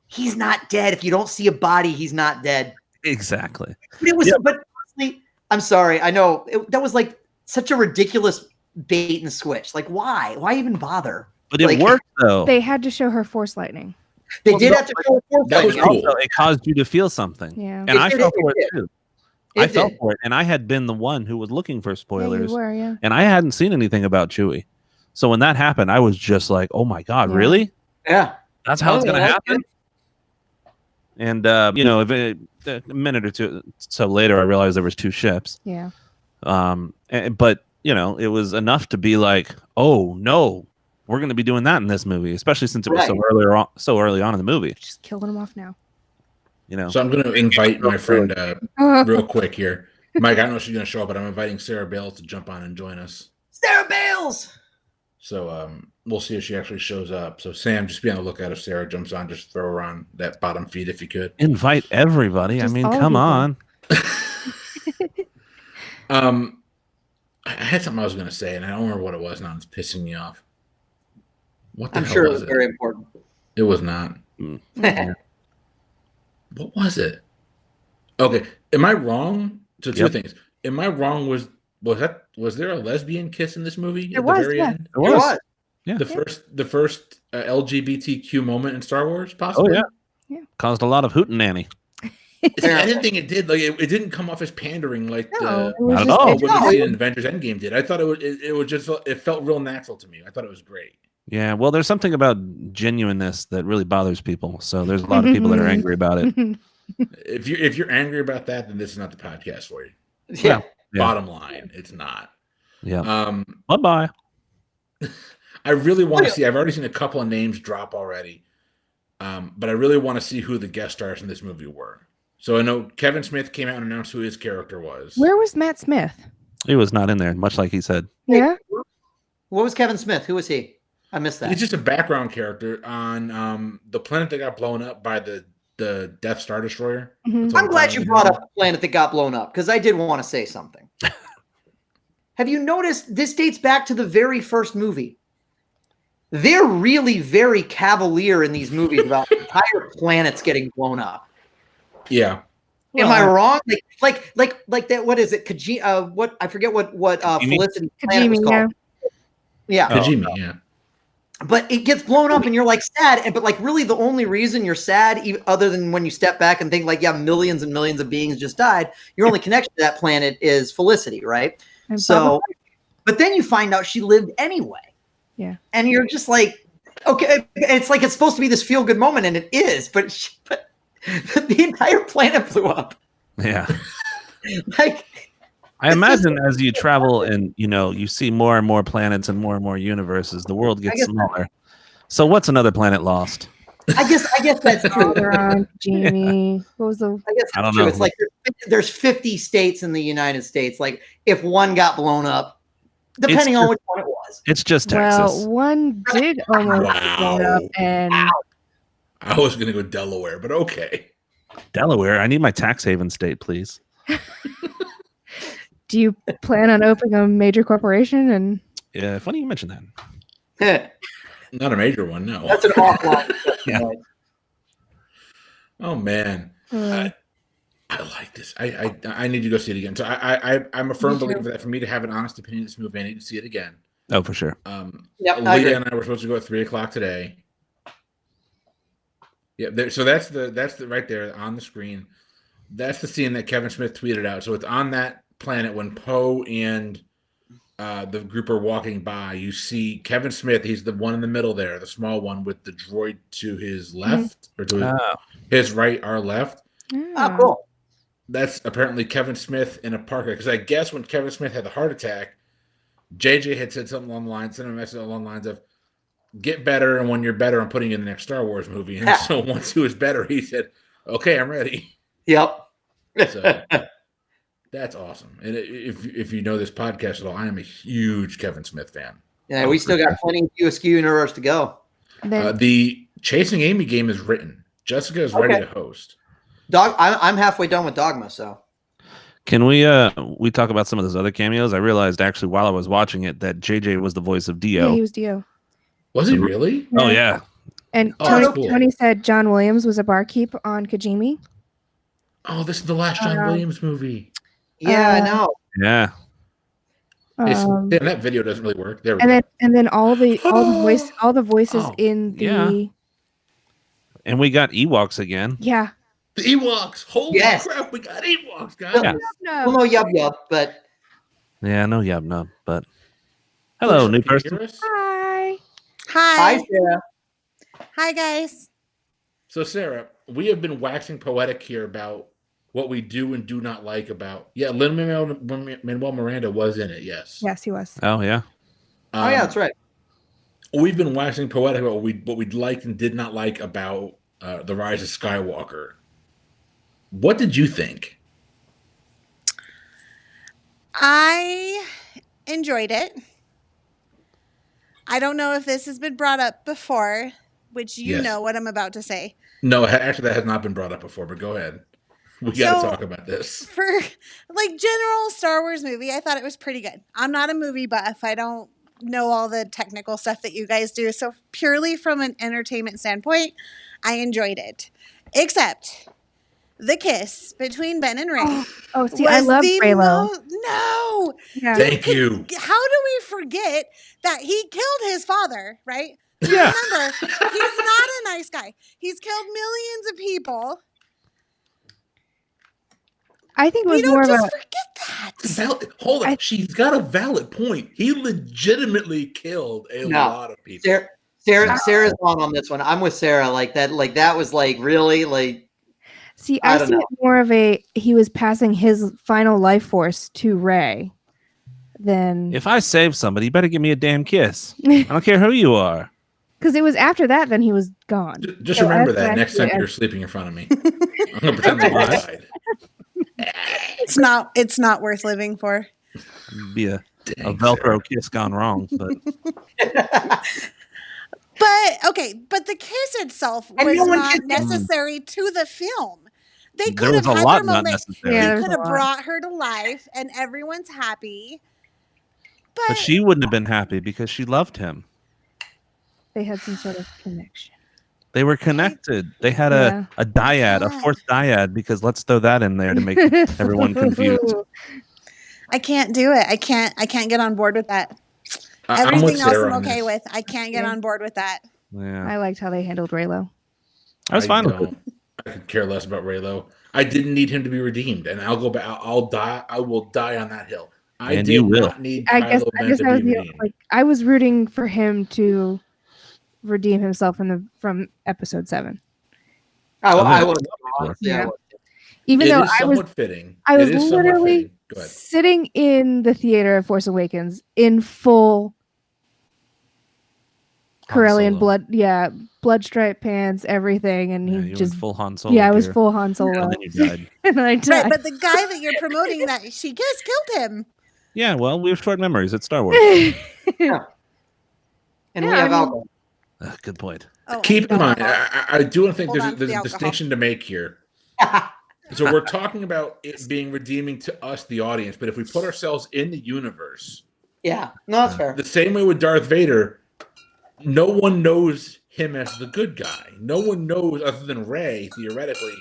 he's not dead. If you don't see a body, he's not dead. Exactly. But it was, Yeah. but honestly, I'm sorry. I know that was like such a ridiculous bait and switch. Like, why? Why even bother? But it Like- worked though. They had to show her force lightning. They Well, did no, have to show a fourth that was lightning. cool. Also, it caused you to feel something. Yeah. And It I did, felt it for it did. too. It I felt did. for it. And I had been the one who was looking for Yeah, spoilers. you were, yeah. And I hadn't seen anything about Chewie. So when that happened, I was just like, oh my God, Yeah. really? Yeah. That's how it's Oh, going to yeah, happen? And, if a minute or two so later, I realized there was 2 ships. Yeah. But, it was enough to be like, oh, no, we're going to be doing that in this movie, especially since it was Right. so early on in the movie. Just killing him off now. So I'm going to invite my friend real quick here. Mike, I don't know if she's going to show up, but I'm inviting Sarah Bales to jump on and join us. Sarah Bales. So we'll see if she actually shows up. So Sam, just be on the lookout if Sarah jumps on. Just throw her on that bottom feed if you could. Invite everybody. Just I mean, all come people. on. I had something I was going to say, and I don't remember what it was now. It's pissing me off. What the I'm hell sure it was was very important. It was not. What was it? Okay, am I wrong? So two Yep. things. Am I wrong? Was there a lesbian kiss in this movie There at was, the very yeah. end? It was. Yeah. The first LGBTQ moment in Star Wars, possibly. Oh, yeah. Caused a lot of hootenanny. See, I didn't think it did. Like it didn't come off as pandering like No, it the was Not at just all. what we it's- see in Avengers Endgame did. I thought it was just it felt real natural to me. I thought it was great. Yeah, well, there's something about genuineness that really bothers people. So there's a lot of people that are angry about it. If you're angry about that, then this is not the podcast for you. Yeah. Yeah. Bottom line, it's not. Yeah. Bye-bye. I really want to see. I've already seen a couple of names drop already, but I really want to see who the guest stars in this movie were. So I know Kevin Smith came out and announced who his character was. Where was Matt Smith? He was not in there, much like he said. Yeah. What was Kevin Smith? Who was he? I missed that. He's just a background character on the planet that got blown up by the Death Star Destroyer. Mhm. That's all I'm glad you I'm brought up the planet that got blown up because I did want to say something. Have you noticed this dates back to the very first movie? They're really very cavalier in these movies about entire planets getting blown up. Yeah. Am I wrong? Like that? What is it? What I forget what Felicity planet was Kajimi, called. Yeah. Oh, Kajimi, no. yeah. But it gets blown up and you're like sad. But like really the only reason you're sad, other than when you step back and think like, yeah, millions and millions of beings just died, your only connection to that planet is Felicity, right? And So, but then you find out she lived anyway. Yeah. And you're just like, okay, it's like it's supposed to be this feel-good moment, and it is, but the entire planet blew up. Yeah. Like, I imagine as you travel and, you see more and more planets and more universes, the world gets guess- smaller. So what's another planet lost? I guess that's true. Alderaan, Jamie. What was the? I guess I that's don't true. know. It's like there's 50 states in the United States. Like if one got blown up, depending on which one it was. It's just Texas. Well, one did almost get blown up, Wow. and I was gonna go Delaware, but okay. Delaware. I need my tax haven state, please. do you plan on opening a major corporation? And Yeah, funny you mentioned that. Heh, Not a major one, no. that's an offline. Yeah. Oh man. uh, I like this. I need to go see it again. So I'm a firm Me too. believer that for me to have an honest opinion of this movie, I need to see it again. Oh, for sure. Yep, I agree. Leah and I were supposed to go at 3:00 today. Yeah, so that's the right there on the screen. That's the scene that Kevin Smith tweeted out. So it's on that planet when Poe and the group are walking by. You see Kevin Smith. He's the one in the middle there, the small one with the droid to his left or to his right, our left. Oh, cool. That's apparently Kevin Smith in a parka. Because I guess when Kevin Smith had the heart attack, JJ had said something along the lines, sent a message along the lines of, "Get better, and when you're better, I'm putting you in the next Star Wars movie." And so once he was better, he said, "Okay, I'm ready." Yep. So that's awesome. And if you know this podcast at all, I am a huge Kevin Smith fan. Yeah, we still got plenty of USQ universe to go. The Chasing Amy game is written. Jessica is ready to host. I'm halfway done with Dogma, so. Can we talk about some of those other cameos? I realized actually while I was watching it that JJ was the voice of Dio. Yeah, he was Dio. Was he really? Oh yeah. And cool. Tony said John Williams was a barkeep on Kajimi. Oh, this is the last John Williams movie. Yeah, I know. Yeah. That video doesn't really work. There we go. And then all the voices in the and we got Ewoks again. Yeah. The Ewoks. Holy crap, we got Ewoks, guys. Well, no yub yub, but no yub nub, but hello, new person. Hi. Hi, Sarah. Hi, guys. So, Sarah, we have been waxing poetic here about what we do and do not like about. Yeah, Lin-Manuel Miranda was in it. Yes. Yes, he was. Oh yeah. Yeah, that's right. We've been waxing poetic about what we liked and did not like about the Rise of Skywalker. What did you think? I enjoyed it. I don't know if this has been brought up before, which you know what I'm about to say. No, actually, that has not been brought up before, but go ahead. We got to talk about this. For general Star Wars movie, I thought it was pretty good. I'm not a movie buff. I don't know all the technical stuff that you guys do. So purely from an entertainment standpoint, I enjoed it. Except the kiss between Ben and Rey. Oh, see, I love Reylo. No. Yeah. Thank you. How do we forget that he killed his father, right? Yeah. Remember, he's not a nice guy. He's killed millions of people. I think it was we more don't of just forget that. Hold on. She's got a valid point. He legitimately killed a lot of people. Sarah's wrong on this one. I'm with Sarah. That was really. See, I see it more of he was passing his final life force to Rey than. If I save somebody, you better give me a damn kiss. I don't care who you are. Because it was after that, then he was gone. Just remember that next time you're sleeping in front of me. I'm going to pretend that you died. It's not worth living for. Be a Velcro kiss gone wrong, but but the kiss itself was not necessary to the film. They could have had their moment. Yeah, they could have brought her to life, and everyone's happy. But she wouldn't have been happy because she loved him. They had some sort of connection. They were connected. They had a dyad, a fourth dyad, because let's throw that in there to make everyone confused. I can't do it. I can't get on board with that. Everything else I'm okay with. I can't get on board with that. Yeah. I liked how they handled Reylo. I was fine with it. I could care less about Reylo. I didn't need him to be redeemed, and I'll go back. I'll die. I will die on that hill. I not need Kylo Ben to be redeemed. I was rooting for him to redeem himself from episode 7. I would. Yeah. Even though I was fitting. I was literally sitting in the theater of Force Awakens in full Corellian blood stripe pants, everything, and he just full Han Solo. Yeah, I was full Han Solo. And then you died. And then I died. Right, but the guy that you're promoting that she killed him. Yeah, well, we have short memories. It's Star Wars. And we have alcohol. Good point. Keep in mind, I do think there's a distinction to make here. So we're talking about it being redeeming to us, the audience, but if we put ourselves in the universe, no, that's fair. The same way with Darth Vader, no one knows him as the good guy. No one knows, other than Rey, theoretically,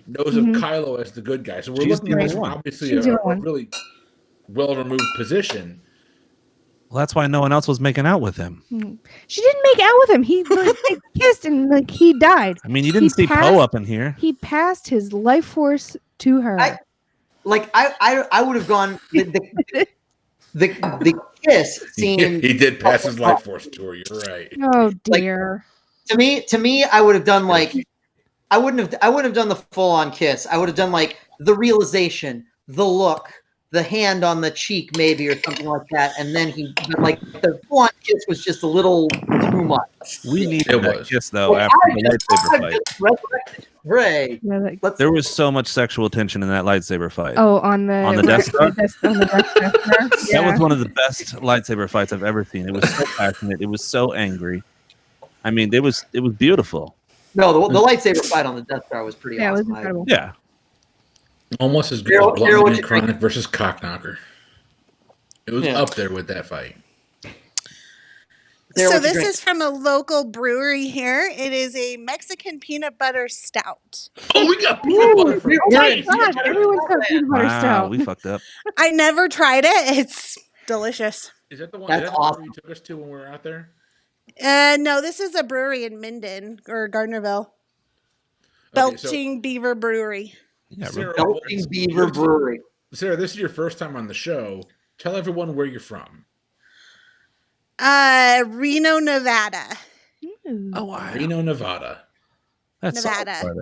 knows of Kylo as the good guy. So we're looking at this from obviously a really well-removed position. Well, that's why no one else was making out with him. She didn't make out with him. He like, they kissed and like he died. I mean, you didn't see Poe up in here. He passed his life force to her. I would have gone the kiss scene. Yeah, he did pass his life force to her. You're right. Oh dear. Like, to me, I would have done like I wouldn't have done the full on kiss. I would have done like the realization, the look, the hand on the cheek, maybe, or something like that. And then like the full on kiss was just a little too much. We needed that kiss though after the lightsaber fight. Ray. Yeah, like, There was so much sexual tension in that lightsaber fight. Oh, on the Death Star? on the Death Star. Yeah. That was one of the best lightsaber fights I've ever seen. It was so passionate. It was so angry. I mean, it was beautiful. No, the lightsaber fight on the Death Star was pretty awesome. It was incredible. Yeah. Almost as good as Blood and Chronic versus Cockknocker. It was up there with that fight. So this is from a local brewery here. It is a Mexican peanut butter stout. Oh, we got peanut butter for Gosh, everyone's got peanut butter stout. We fucked up. I never tried it. It's delicious. Is that the one? That's awesome. You took us to when we were out there? No, this is a brewery in Minden or Gardnerville. Belching Beaver Brewery. Yeah, Sarah, Belching Beaver Brewery. Sarah, this is your first time on the show. Tell everyone where you're from. Reno, Nevada. Oh, wow. Reno, Nevada. That's Nevada.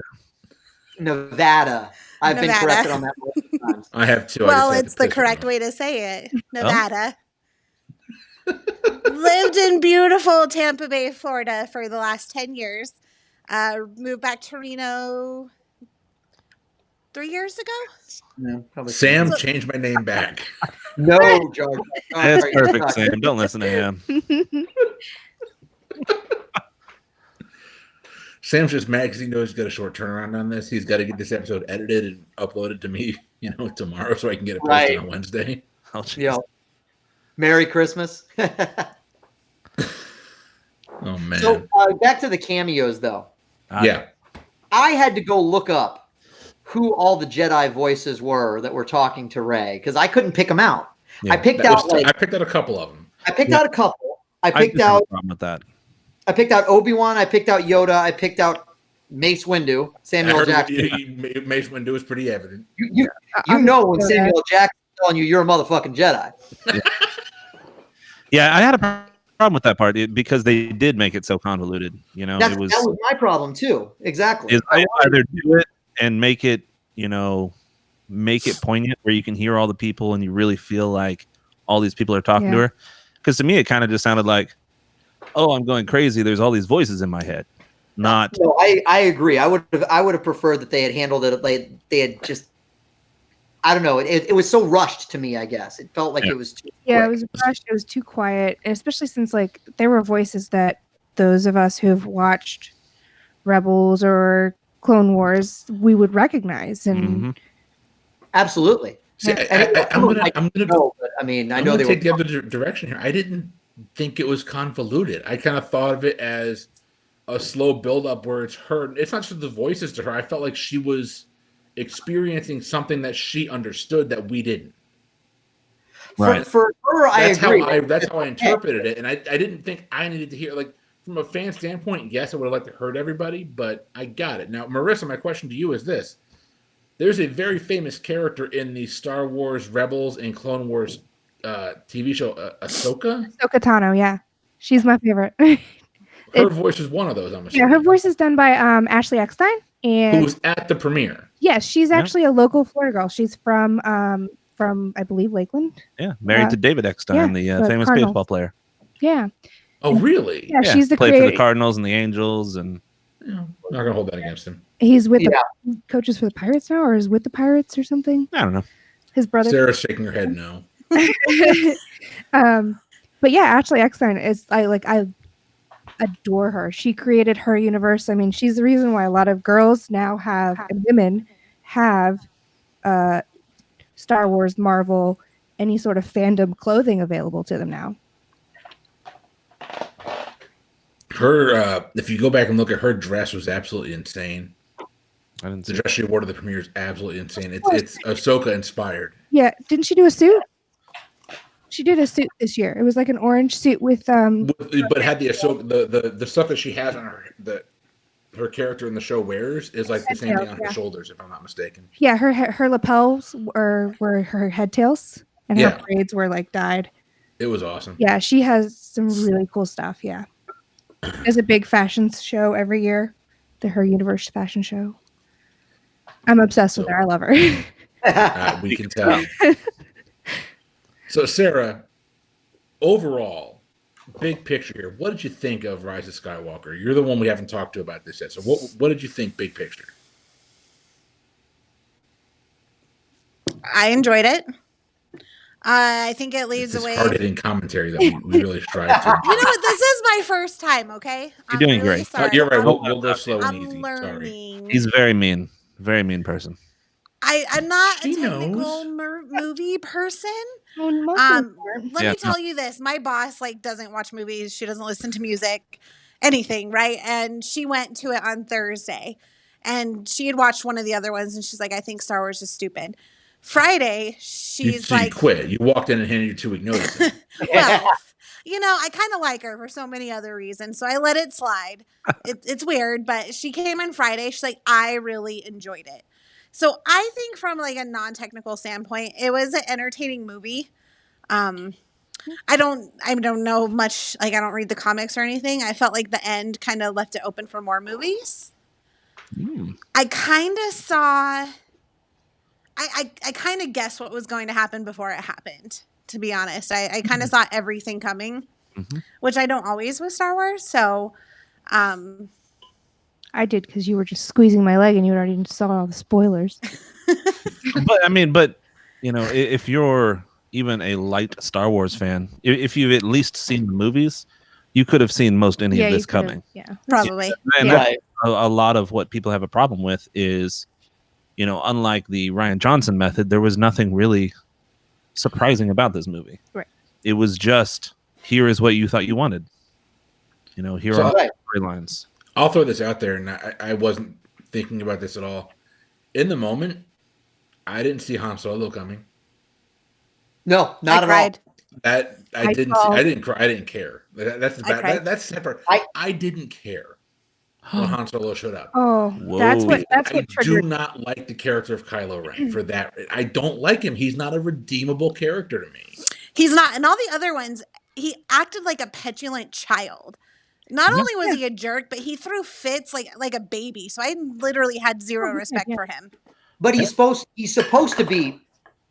Nevada. I've been Nevada. corrected on that multiple times. I have two. Well, it's the correct way to say it. Nevada. Lived in beautiful Tampa Bay, Florida for the last 10 years. Moved back to Reno 3 years ago. No, probably Sam changed my name back. No, George. That's perfect, Sam. Don't listen to him. Sam's just mad because he knows he's got a short turnaround on this. He's got to get this episode edited and uploaded to me, tomorrow so I can get it posted on Wednesday. Oh, yeah. Merry Christmas. Oh, man. So back to the cameos, though. Yeah. I had to go look up who all the Jedi voices were that were talking to Rey because I couldn't pick them out. Yeah, I picked out I picked out a couple of them. I picked out a couple. I just picked have out a problem with that. I picked out Obi-Wan. I picked out Yoda. I picked out Mace Windu. Samuel Jackson. Mace Windu is pretty evident. You know when Samuel Jackson's telling you you're a motherfucking Jedi. Yeah, I had a problem with that part because they did make it so convoluted. That was my problem too. Exactly. I either do it and make it poignant where you can hear all the people and you really feel like all these people are talking to her. Because to me, it kind of just sounded like, oh, I'm going crazy. There's all these voices in my head. Not. No, I agree. I would have preferred that they had handled it. They had just. I don't know. It was so rushed to me. I guess it felt like it was too. Yeah, it was rushed. It was too quiet, and especially since there were voices that those of us who have watched Rebels or Clone Wars we would recognize, and absolutely. See, I'm gonna I know they take the other direction here. I didn't think it was convoluted. I kind of thought of it as a slow build-up where it's her. It's not just the voices to her. I felt like she was experiencing something that she understood that we didn't. Right. For her, I agree. That's how I interpreted it, and I didn't think I needed to hear from a fan standpoint. Yes, I would have liked to heard everybody, but I got it. Now, Marrissa, my question to you is this: there's a very famous character in the Star Wars Rebels and Clone Wars TV show, Ahsoka. Ahsoka Tano, yeah, she's my favorite. Her voice is one of those. I'm assuming. Yeah, her voice is done by Ashley Eckstein, and who was at the premiere. Yes, she's actually a local Florida girl. She's from I believe Lakeland. Yeah, married to David Eckstein, the famous Cardinals. baseball player. Yeah. Oh, really? Yeah, she's the played for the Cardinals and the Angels, and I'm not gonna hold that against him. He's with the coaches for the Pirates now, or is with the Pirates or something. I don't know. His brother. Sarah's shaking her head no. But yeah, Ashley Eckstein is I adore her. She created her universe. I mean, she's the reason why a lot of girls now have and women have Star Wars, Marvel, any sort of fandom clothing available to them now. Her, if you go back and look at her dress, was absolutely insane. I didn't see the dress she wore to the premiere is absolutely insane. It's Ahsoka inspired. Yeah, didn't she do a suit? She did a suit this year. It was like an orange suit with But it had the stuff that she has on her character in the show wears is like the same thing on her shoulders, if I'm not mistaken. Yeah, her lapels were her head tails, and her braids were like dyed. It was awesome. Yeah, she has some really cool stuff. Yeah, there's a big fashion show every year, her Universe fashion show. I'm obsessed with her. I love her. We can tell. So, Sarah, overall, big picture here, what did you think of Rise of Skywalker? You're the one we haven't talked to about this yet. So, what did you think, big picture? I enjoyed it. I think it leads away. Hard-hitting commentary that we really strive to. You know what? This is my first time. Okay, you're doing great. You're right. We'll go slow and I'm easy. learning. Sorry. He's very mean person. I'm not a technical movie person. Let me tell you this: my boss doesn't watch movies. She doesn't listen to music, anything, right? And she went to it on Thursday, and she had watched one of the other ones, and she's like, "I think Star Wars is stupid." Friday, she's you quit. You walked in and handed your 2-week notice. Well, I kind of like her for so many other reasons, so I let it slide. It's weird, but she came in Friday. She's like, I really enjoyed it. So I think from a non-technical standpoint, it was an entertaining movie. I don't know much. I don't read the comics or anything. I felt like the end kind of left it open for more movies. I kind of saw. I kind of guessed what was going to happen before it happened, to be honest. I kind of saw everything coming, which I don't always with Star Wars. So, I did because you were just squeezing my leg and you already saw all the spoilers. but if you're even a light Star Wars fan, if you've at least seen the movies, you could have seen most any of this coming. Yeah, probably. And that's a lot of what people have a problem with is, unlike the Rian Johnson method, there was nothing really surprising about this movie. Right. It was just, here is what you thought you wanted. Here are the storylines. I'll throw this out there, and I wasn't thinking about this at all. In the moment, I didn't see Han Solo coming. No, not at all. That I didn't cry. I didn't care. That's separate. I didn't care when Han Solo showed up. Oh, that's what I triggered. do not like the character of Kylo Ren for that. I don't like him. He's not a redeemable character to me. He's not. And all the other ones, he acted like a petulant child. Not only was he a jerk, but he threw fits like a baby. So I literally had zero respect for him. But he's supposed to be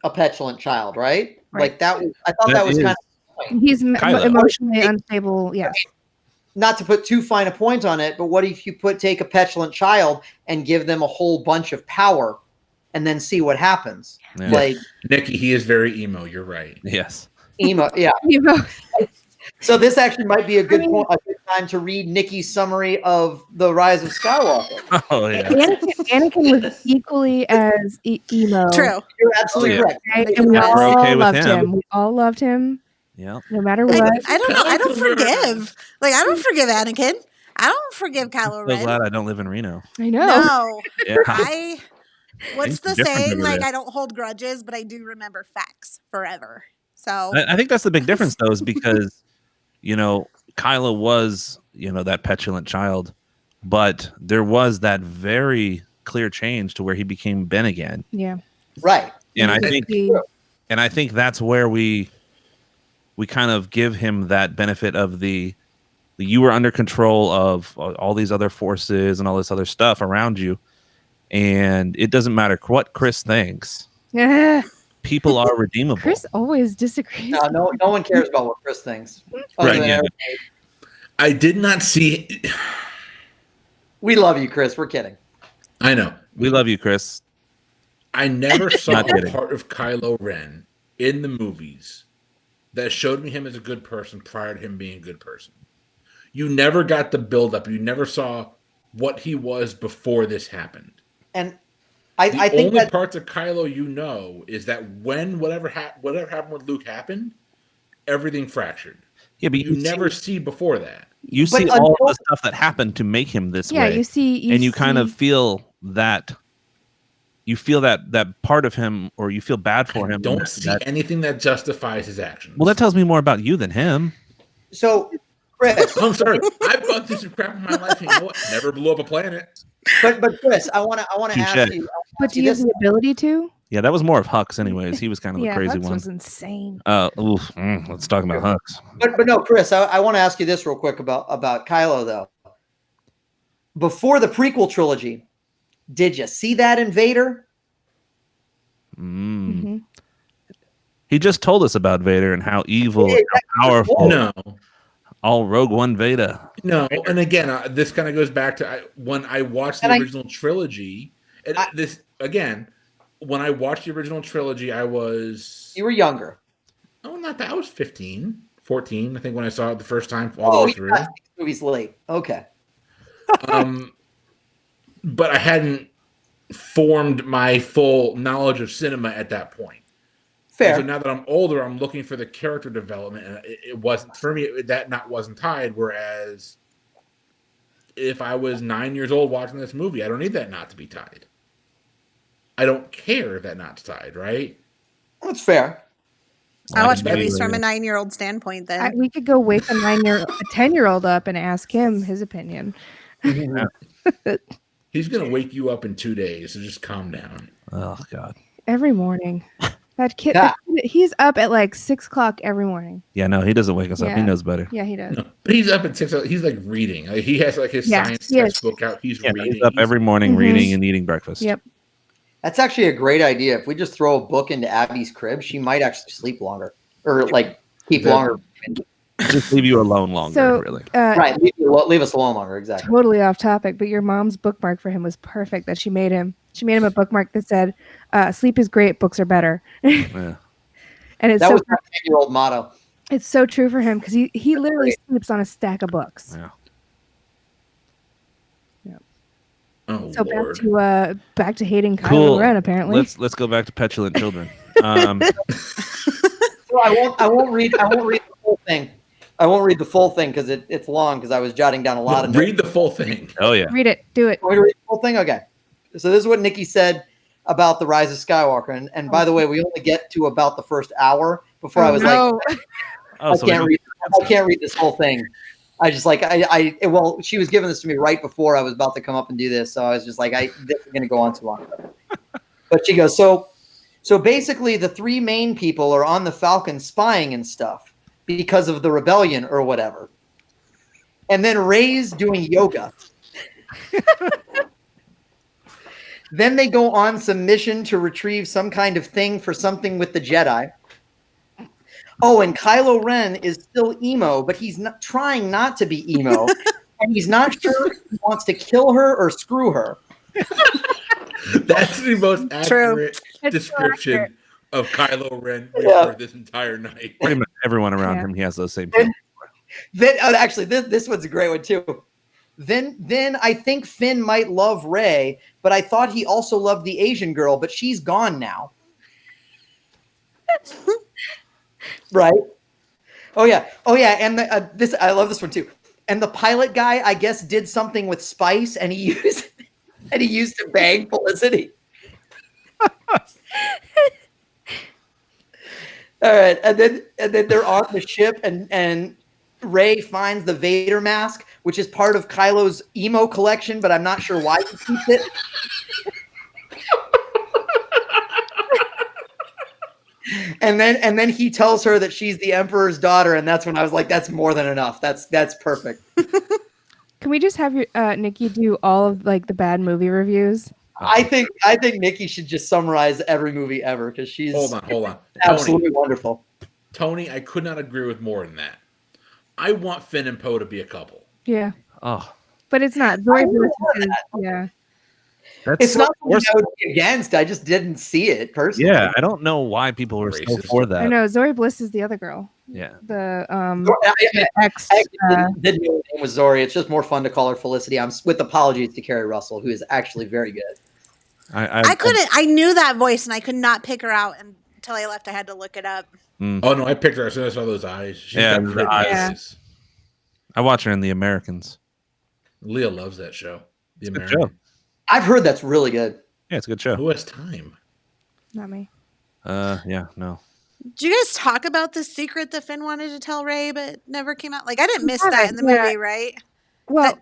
a petulant child, right? Like that was. I thought that was kind of. He's emotionally unstable. Yes. Not to put too fine a point on it, but what if you take a petulant child and give them a whole bunch of power, and then see what happens? Yeah. Like Nikki, he is very emo. You're right. Yes. Emo. Yeah. Emo. So this actually might be a good time to read Nikki's summary of the Rise of Skywalker. Oh yeah. Anakin was equally as emo. True. You're absolutely correct. Right? And we all loved him. We all loved him. Yeah. No matter what. I don't know. I don't forgive. I don't forgive Anakin. I don't forgive Kylo Ren. So glad I don't live in Reno. I know. No. Yeah. What's the saying? I don't hold grudges, but I do remember facts forever. So I think that's the big difference, though, is because, Kylo was, that petulant child, but there was that very clear change to where he became Ben again. Yeah. Right. And I think that's where we kind of give him that benefit of you were under control of all these other forces and all this other stuff around you. And it doesn't matter what Chris thinks. Yeah. People are redeemable. Chris always disagrees. No one cares about what Chris thinks. Right, yeah. I did not see. We love you, Chris. We're kidding. I know. We love you, Chris. I never saw a part of Kylo Ren in the movies that showed me him as a good person prior to him being a good person. You never got the build-up. You never saw what he was before this happened. And I think the only that parts of Kylo is that when whatever happened with Luke happened, everything fractured. Yeah, but you never see before that. You see all the stuff that happened to make him this way. Yeah, you see, and you kind of feel that you feel that part of him, or you feel bad for I him. don't see anything that justifies his actions. Well, that tells me more about you than him. So, Chris, I'm sorry. I've gone through some crap in my life, and you know what? Never blew up a planet. but Chris, I want to Touche. ask you. But do you have the ability to? Yeah, that was more of Hux, anyways. He was kind of the Yeah, crazy Hux one. was insane. Let's talk about Hux. But no, Chris, I want to ask you this real quick about Kylo though. Before the prequel trilogy, did you see that in Vader? Mm-hmm. He just told us about Vader and how evil, Yeah, and how powerful. No. All Rogue One Vader. No, and again, this kind of goes back to when I watched the original trilogy. When I watched the original trilogy, I was... You were younger. Oh, not that. I was 15, 14, I think, when I saw it the first time all the way through. Movie's late. Okay. But I hadn't formed my full knowledge of cinema at that point. Fair. And so now that I'm older, I'm looking for the character development, and it wasn't for me. That wasn't tied. Whereas, if I was 9 years old watching this movie, I don't need that knot to be tied. I don't care that knot's tied, right? That's fair. I watch movies from a 9-year-old standpoint. Then We could go wake a 10-year-old up and ask him his opinion. He's gonna wake you up in 2 days, so just calm down. Oh God! Every morning, that kid, he's up at like 6 o'clock every morning. Yeah, no, he doesn't wake us up. He knows better. Yeah, he does. No, but he's up at 6. He's like reading. Like, he has like his science textbook out. He's reading. He's up every morning reading and eating breakfast. Yep. That's actually a great idea. If we just throw a book into Abby's crib, she might actually sleep longer or like keep longer. Just leave you alone longer, really. Right. Leave us alone longer. Exactly. Totally off topic, but your mom's bookmark for him was perfect that she made him. She made him a bookmark that said, sleep is great, books are better. Yeah. And that was my 10-year-old motto. It's so true for him because he literally sleeps on a stack of books. Yeah. Oh, so Lord. back to hating Kylo Ren, apparently. Let's go back to petulant children. I won't read the whole thing. I won't read the full thing because it's long because I was jotting down a lot of notes. Read the full thing. Oh yeah. Read it. Do it. Want me to read the whole thing? Okay. So this is what Nikki said about the Rise of Skywalker. And by the way, we only get to about the first hour before I was like, I can't read this whole thing. I just like well, she was giving this to me right before I was about to come up and do this, so I was just like, this is going to go on too long. But she goes, so basically, the three main people are on the Falcon spying and stuff because of the rebellion or whatever, and then Rey's doing yoga. Then they go on some mission to retrieve some kind of thing for something with the Jedi. Oh, and Kylo Ren is still emo, but he's not trying not to be emo. And he's not sure if he wants to kill her or screw her. That's the most accurate description of Kylo Ren for this entire night. Pretty much everyone around him, he has those same people. Then actually, this one's a great one too. Then I think Finn might love Rey, but I thought he also loved the Asian girl, but she's gone now. Right. Oh yeah. And this, I love this one too. And the pilot guy, I guess, did something with spice, and he used to bang Felicity. All right, and then they're on the ship, and Rey finds the Vader mask, which is part of Kylo's emo collection, but I'm not sure why he keeps it. And then he tells her that she's the Emperor's daughter, and that's when I was like, that's more than enough. That's perfect. Can we just have Nikki do all of like the bad movie reviews? I think Nikki should just summarize every movie ever because she's hold on. Absolutely wonderful. Tony, I could not agree with more than that. I want Finn and Poe to be a couple. Yeah. Oh. But it's not. Yeah. It's not something I would be against. I just didn't see it personally. Yeah, I don't know why people were so for that. I know Zori Bliss is the other girl. Yeah. The ex. I didn't know her name was Zori. It's just more fun to call her Felicity. I'm with apologies to Carrie Russell, who is actually very good. I couldn't. I knew that voice, and I could not pick her out until I left. I had to look it up. Oh no, I picked her as soon as I saw those eyes. She's got the eyes. I watch her in The Americans. Leah loves that show. The Americans. I've heard that's really good. Yeah, it's a good show. Who has time? Not me. Yeah, no. Did you guys talk about the secret that Finn wanted to tell Ray but never came out? Like, I didn't miss that in the movie, right? Well,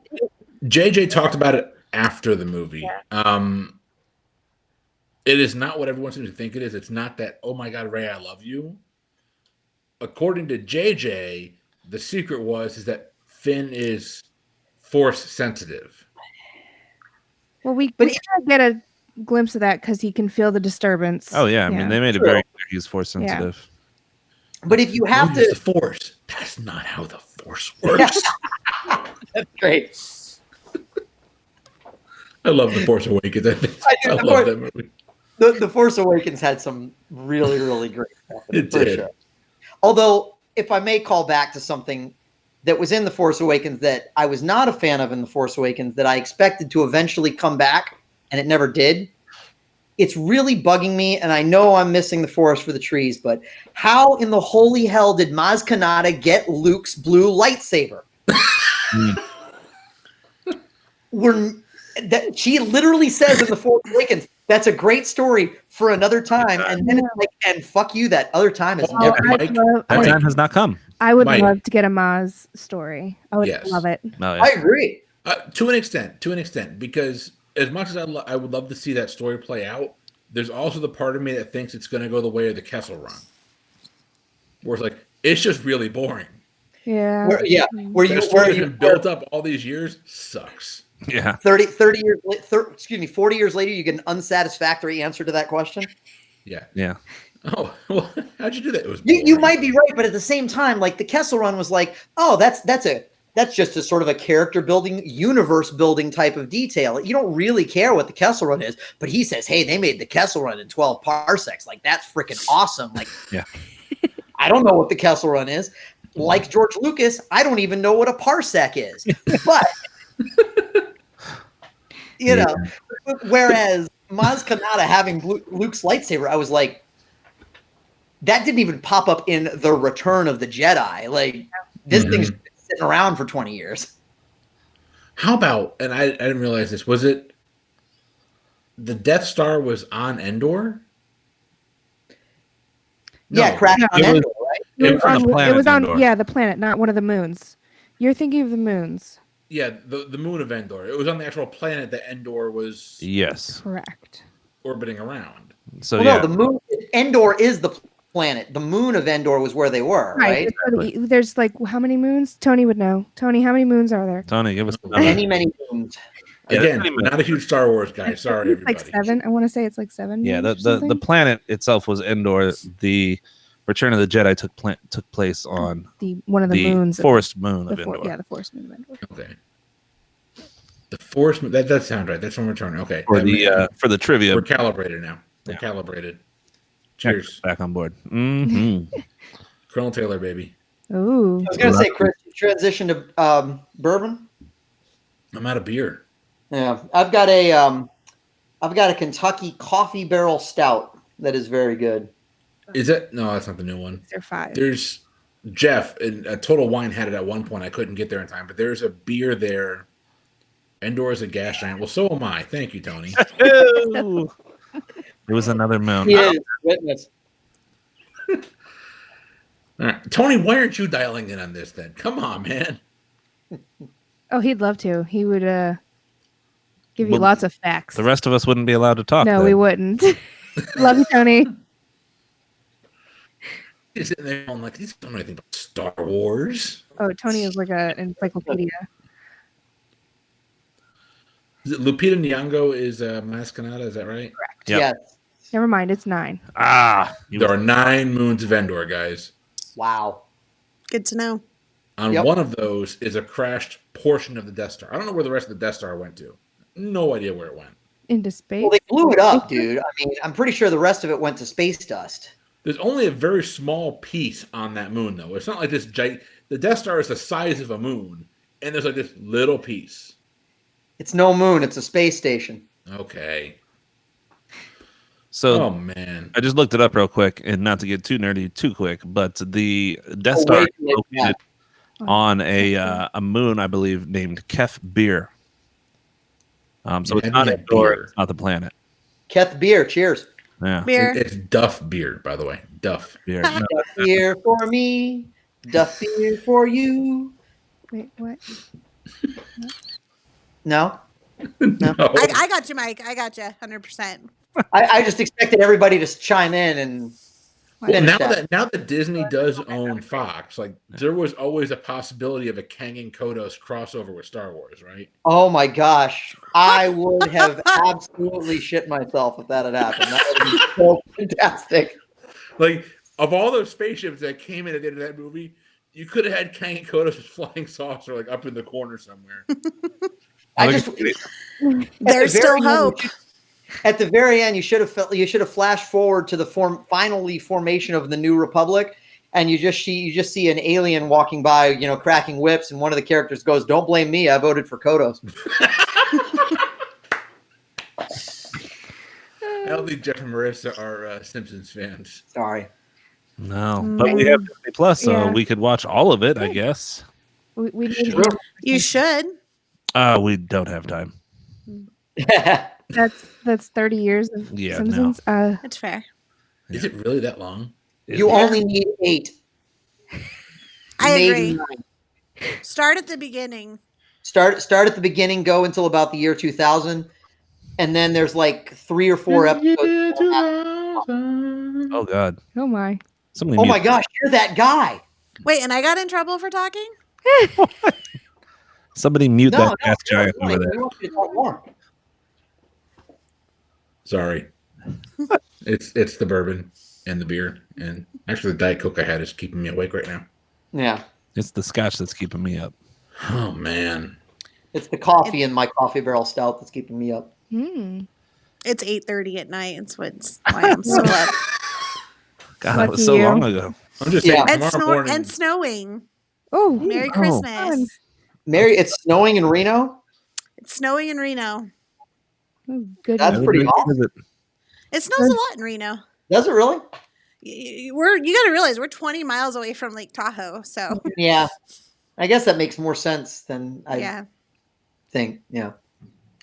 JJ talked about it after the movie. It is not what everyone seems to think it is. It's not that, oh my God, Ray, I love you. According to JJ, the secret is that Finn is force sensitive. well, we kind of get a glimpse of that because he can feel the disturbance. Oh yeah, I mean they made it very clear he's force sensitive. But if you have to, use the force. That's not how the force works. That's great. I love the Force Awakens. I love that movie. The Force Awakens had some really, really great stuff. It did. Sure. Although, if I may call back to something that was in The Force Awakens that I was not a fan of in The Force Awakens that I expected to eventually come back, and it never did. It's really bugging me, and I know I'm missing the forest for the trees, but how in the holy hell did Maz Kanata get Luke's blue lightsaber? She literally says in The Force Awakens, that's a great story for another time. And then it's like, and fuck you, that other time is never. That time has not come. I would love to get a Maz story. I would love it. Oh, yeah. I agree. To an extent, because as much as I would love to see that story play out, there's also the part of me that thinks it's going to go the way of the Kessel Run. Where it's like, it's just really boring. Yeah. Where you built up all these years sucks. Yeah. 40 years later, you get an unsatisfactory answer to that question. Yeah. Yeah. Oh, well, how'd you do that? It was you might be right, but at the same time, like the Kessel Run was like, oh, that's just a sort of a character building, universe building type of detail. You don't really care what the Kessel Run is, but he says, hey, they made the Kessel Run in 12 parsecs. Like, that's freaking awesome. Like, yeah. I don't know what the Kessel Run is. Like George Lucas, I don't even know what a parsec is. But you know, whereas Maz Kanata having Luke's lightsaber, I was like, that didn't even pop up in The Return of the Jedi. Like, this thing's been sitting around for 20 years. How about, and I didn't realize this, was it the Death Star was on Endor? No, yeah, crashed on Endor, right? It was on the planet, not one of the moons. You're thinking of the moons. Yeah, the moon of Endor. It was on the actual planet that Endor was correct orbiting around. So no, the moon Endor is the planet. The moon of Endor was where they were, right? There's like how many moons? Tony would know. Tony, how many moons are there? Tony, give us many moons. Again, not a huge Star Wars guy. Sorry, everybody. Like 7. I want to say it's like 7. Yeah, the planet itself was Endor. The Return of the Jedi took place on one of the moons, forest moon of Endor. Yeah, the forest moon of Endor. Okay. The forest moon. That sounds right. That's from Return. Okay. For the trivia, we're calibrated now. We're calibrated. Cheers. Back on board. Mm-hmm. Colonel Taylor, baby. Ooh. I was gonna say, Chris, you transition to bourbon. I'm out of beer. Yeah, I've got a Kentucky Coffee Barrel Stout that is very good. Is it? No, that's not the new one. They're 5. There's Jeff, and Total Wine had it at one point. I couldn't get there in time, but there's a beer there. Endor is a gas giant. Well, so am I. Thank you, Tony. It was another moon. He is. Witness. All right. Tony, why aren't you dialing in on this then? Come on, man. Oh, he'd love to. He would give you lots of facts. The rest of us wouldn't be allowed to talk. No, we wouldn't. Love you, Tony. He's sitting there going like, these don't know anything about Star Wars. Oh, Tony is like an encyclopedia. Is it Lupita Nyong'o is Maz Kanata? Is that right? Correct. Yep. Yes. Never mind. It's 9. There are 9 moons of Endor, guys. Wow. Good to know. On one of those is a crashed portion of the Death Star. I don't know where the rest of the Death Star went to. No idea where it went. Into space? Well, they blew it up, dude. I mean, I'm pretty sure the rest of it went to space dust. There's only a very small piece on that moon, though. It's not like this giant. The Death Star is the size of a moon, and there's like this little piece. It's no moon. It's a space station. Okay. So, oh man, I just looked it up real quick, and not to get too nerdy too quick, but the Death Star is located on a moon, I believe, named Kef Bir. So it's not Endor, it's not the planet. Keth beer. Cheers. Yeah. Beer. It's Duff beer, by the way. Duff. Beer. No, Duff beer for me. Duff beer for you. Wait, what? No? No. I got you, Mike. I got you 100%. I just expected everybody to chime in and Well, finish now that Disney does own Fox, like there was always a possibility of a Kang and Kodos crossover with Star Wars, right? Oh my gosh. I would have absolutely shit myself if that had happened. That would have been so fantastic. Like of all those spaceships that came in at the end of that movie, you could have had Kang and Kodos' flying saucer like up in the corner somewhere. There's still hope. At the very end, you should have flashed forward to the formation of the New Republic, and you just see an alien walking by, cracking whips, and one of the characters goes, "Don't blame me, I voted for Kodos." I don't think Jeff and Marrissa are Simpsons fans. Sorry. No, but we have Disney Plus, so we could watch all of it, I guess. We need Sure. You should. We don't have time. that's 30 years of Simpsons. That's fair. Is it really that long? You only need 8. I Maybe agree. 9. Start at the beginning. Start at the beginning, go until about the year 2000, and then there's like 3 or 4 episodes. Oh God! Oh my! Somebody Oh mute- my gosh, you're that guy. Wait, and I got in trouble for talking? Somebody mute that gas giant over there. We want you to talk more. Sorry. It's the bourbon and the beer, and actually the Diet Coke I had is keeping me awake right now. Yeah, It's the scotch that's keeping me up. Oh man. it's the coffee in my coffee barrel stout that's keeping me up. It's 8:30 at night. It's why I'm so up. God, that was Lucky so you. long ago. I'm just Yeah. saying And, tomorrow morning. and snowing. Oh, Merry Oh. Christmas. Mary, it's snowing in Reno. It's snowing in Reno. good. That's pretty awesome. It snows a lot in Reno. Does it really? You got to realize we're 20 miles away from Lake Tahoe. So, Yeah. I guess that makes more sense than I think. Yeah.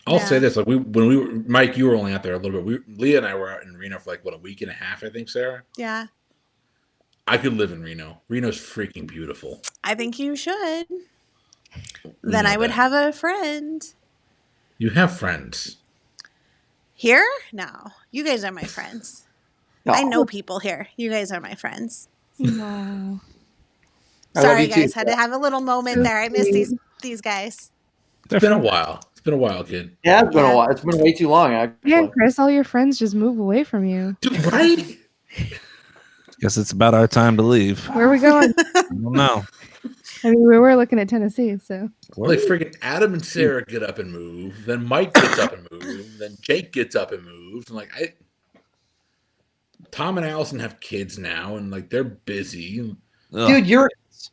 I'll say this: like when we were, Mike, you were only out there a little bit. Leah and I were out in Reno for like a week and a half, I think, Sarah. Yeah. I could live in Reno. Reno's freaking beautiful. I think you should. Then I would have a friend. You have friends. Here? No. You guys are my friends. No. I know people here. You guys are my friends. Wow. I love Sorry, you too, guys. Had to have a little moment there. I miss these guys. It's been a while. It's been a while, kid. Yeah, it's been a while. It's been way too long, actually. Yeah, Chris, all your friends just move away from you. Dude, right? Guess it's about our time to leave. Where are we going? I don't know. I mean, we were looking at Tennessee, so. Like freaking Adam and Sarah get up and move. Then Mike gets up and moves. Then Jake gets up and moves. And Tom and Allison have kids now, and like they're busy. Ugh, Dude,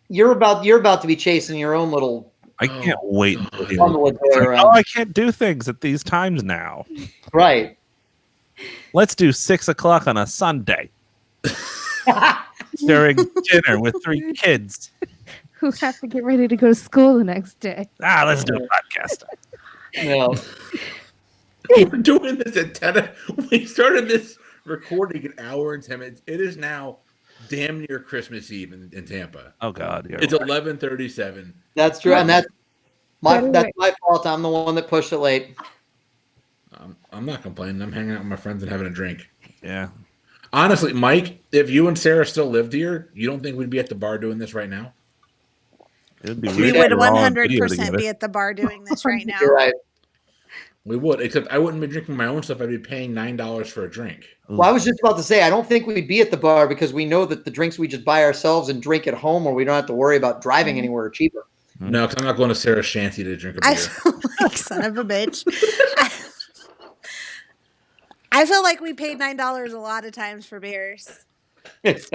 you're about to be chasing your own little I can't wait. Until he- bundle of joy around. oh, I can't do things at these times now. Right. Let's do 6 o'clock on a Sunday during dinner with 3 kids. Who have to get ready to go to school the next day. Let's do a podcast. No. We're doing this at 10. We started this recording an hour and 10 minutes. It is now damn near Christmas Eve in Tampa. Oh God, yeah. It's 11:37. That's true. And that's my Anyway. fault. I'm the one that pushed it late. I'm not complaining. I'm hanging out with my friends and having a drink. Yeah. Honestly, Mike, if you and Sarah still lived here, you don't think we'd be at the bar doing this right now? It'd be We weird would if we're all on video 100% together. be at the bar doing this right now. You're right. We would, except I wouldn't be drinking my own stuff. I'd be paying $9 for a drink. Well, I was just about to say, I don't think we'd be at the bar because we know that the drinks we just buy ourselves and drink at home, or we don't have to worry about driving anywhere cheaper. No, because I'm not going to Sarah's shanty to drink a I beer. feel like son of a bitch. I feel like we paid $9 a lot of times for beers. It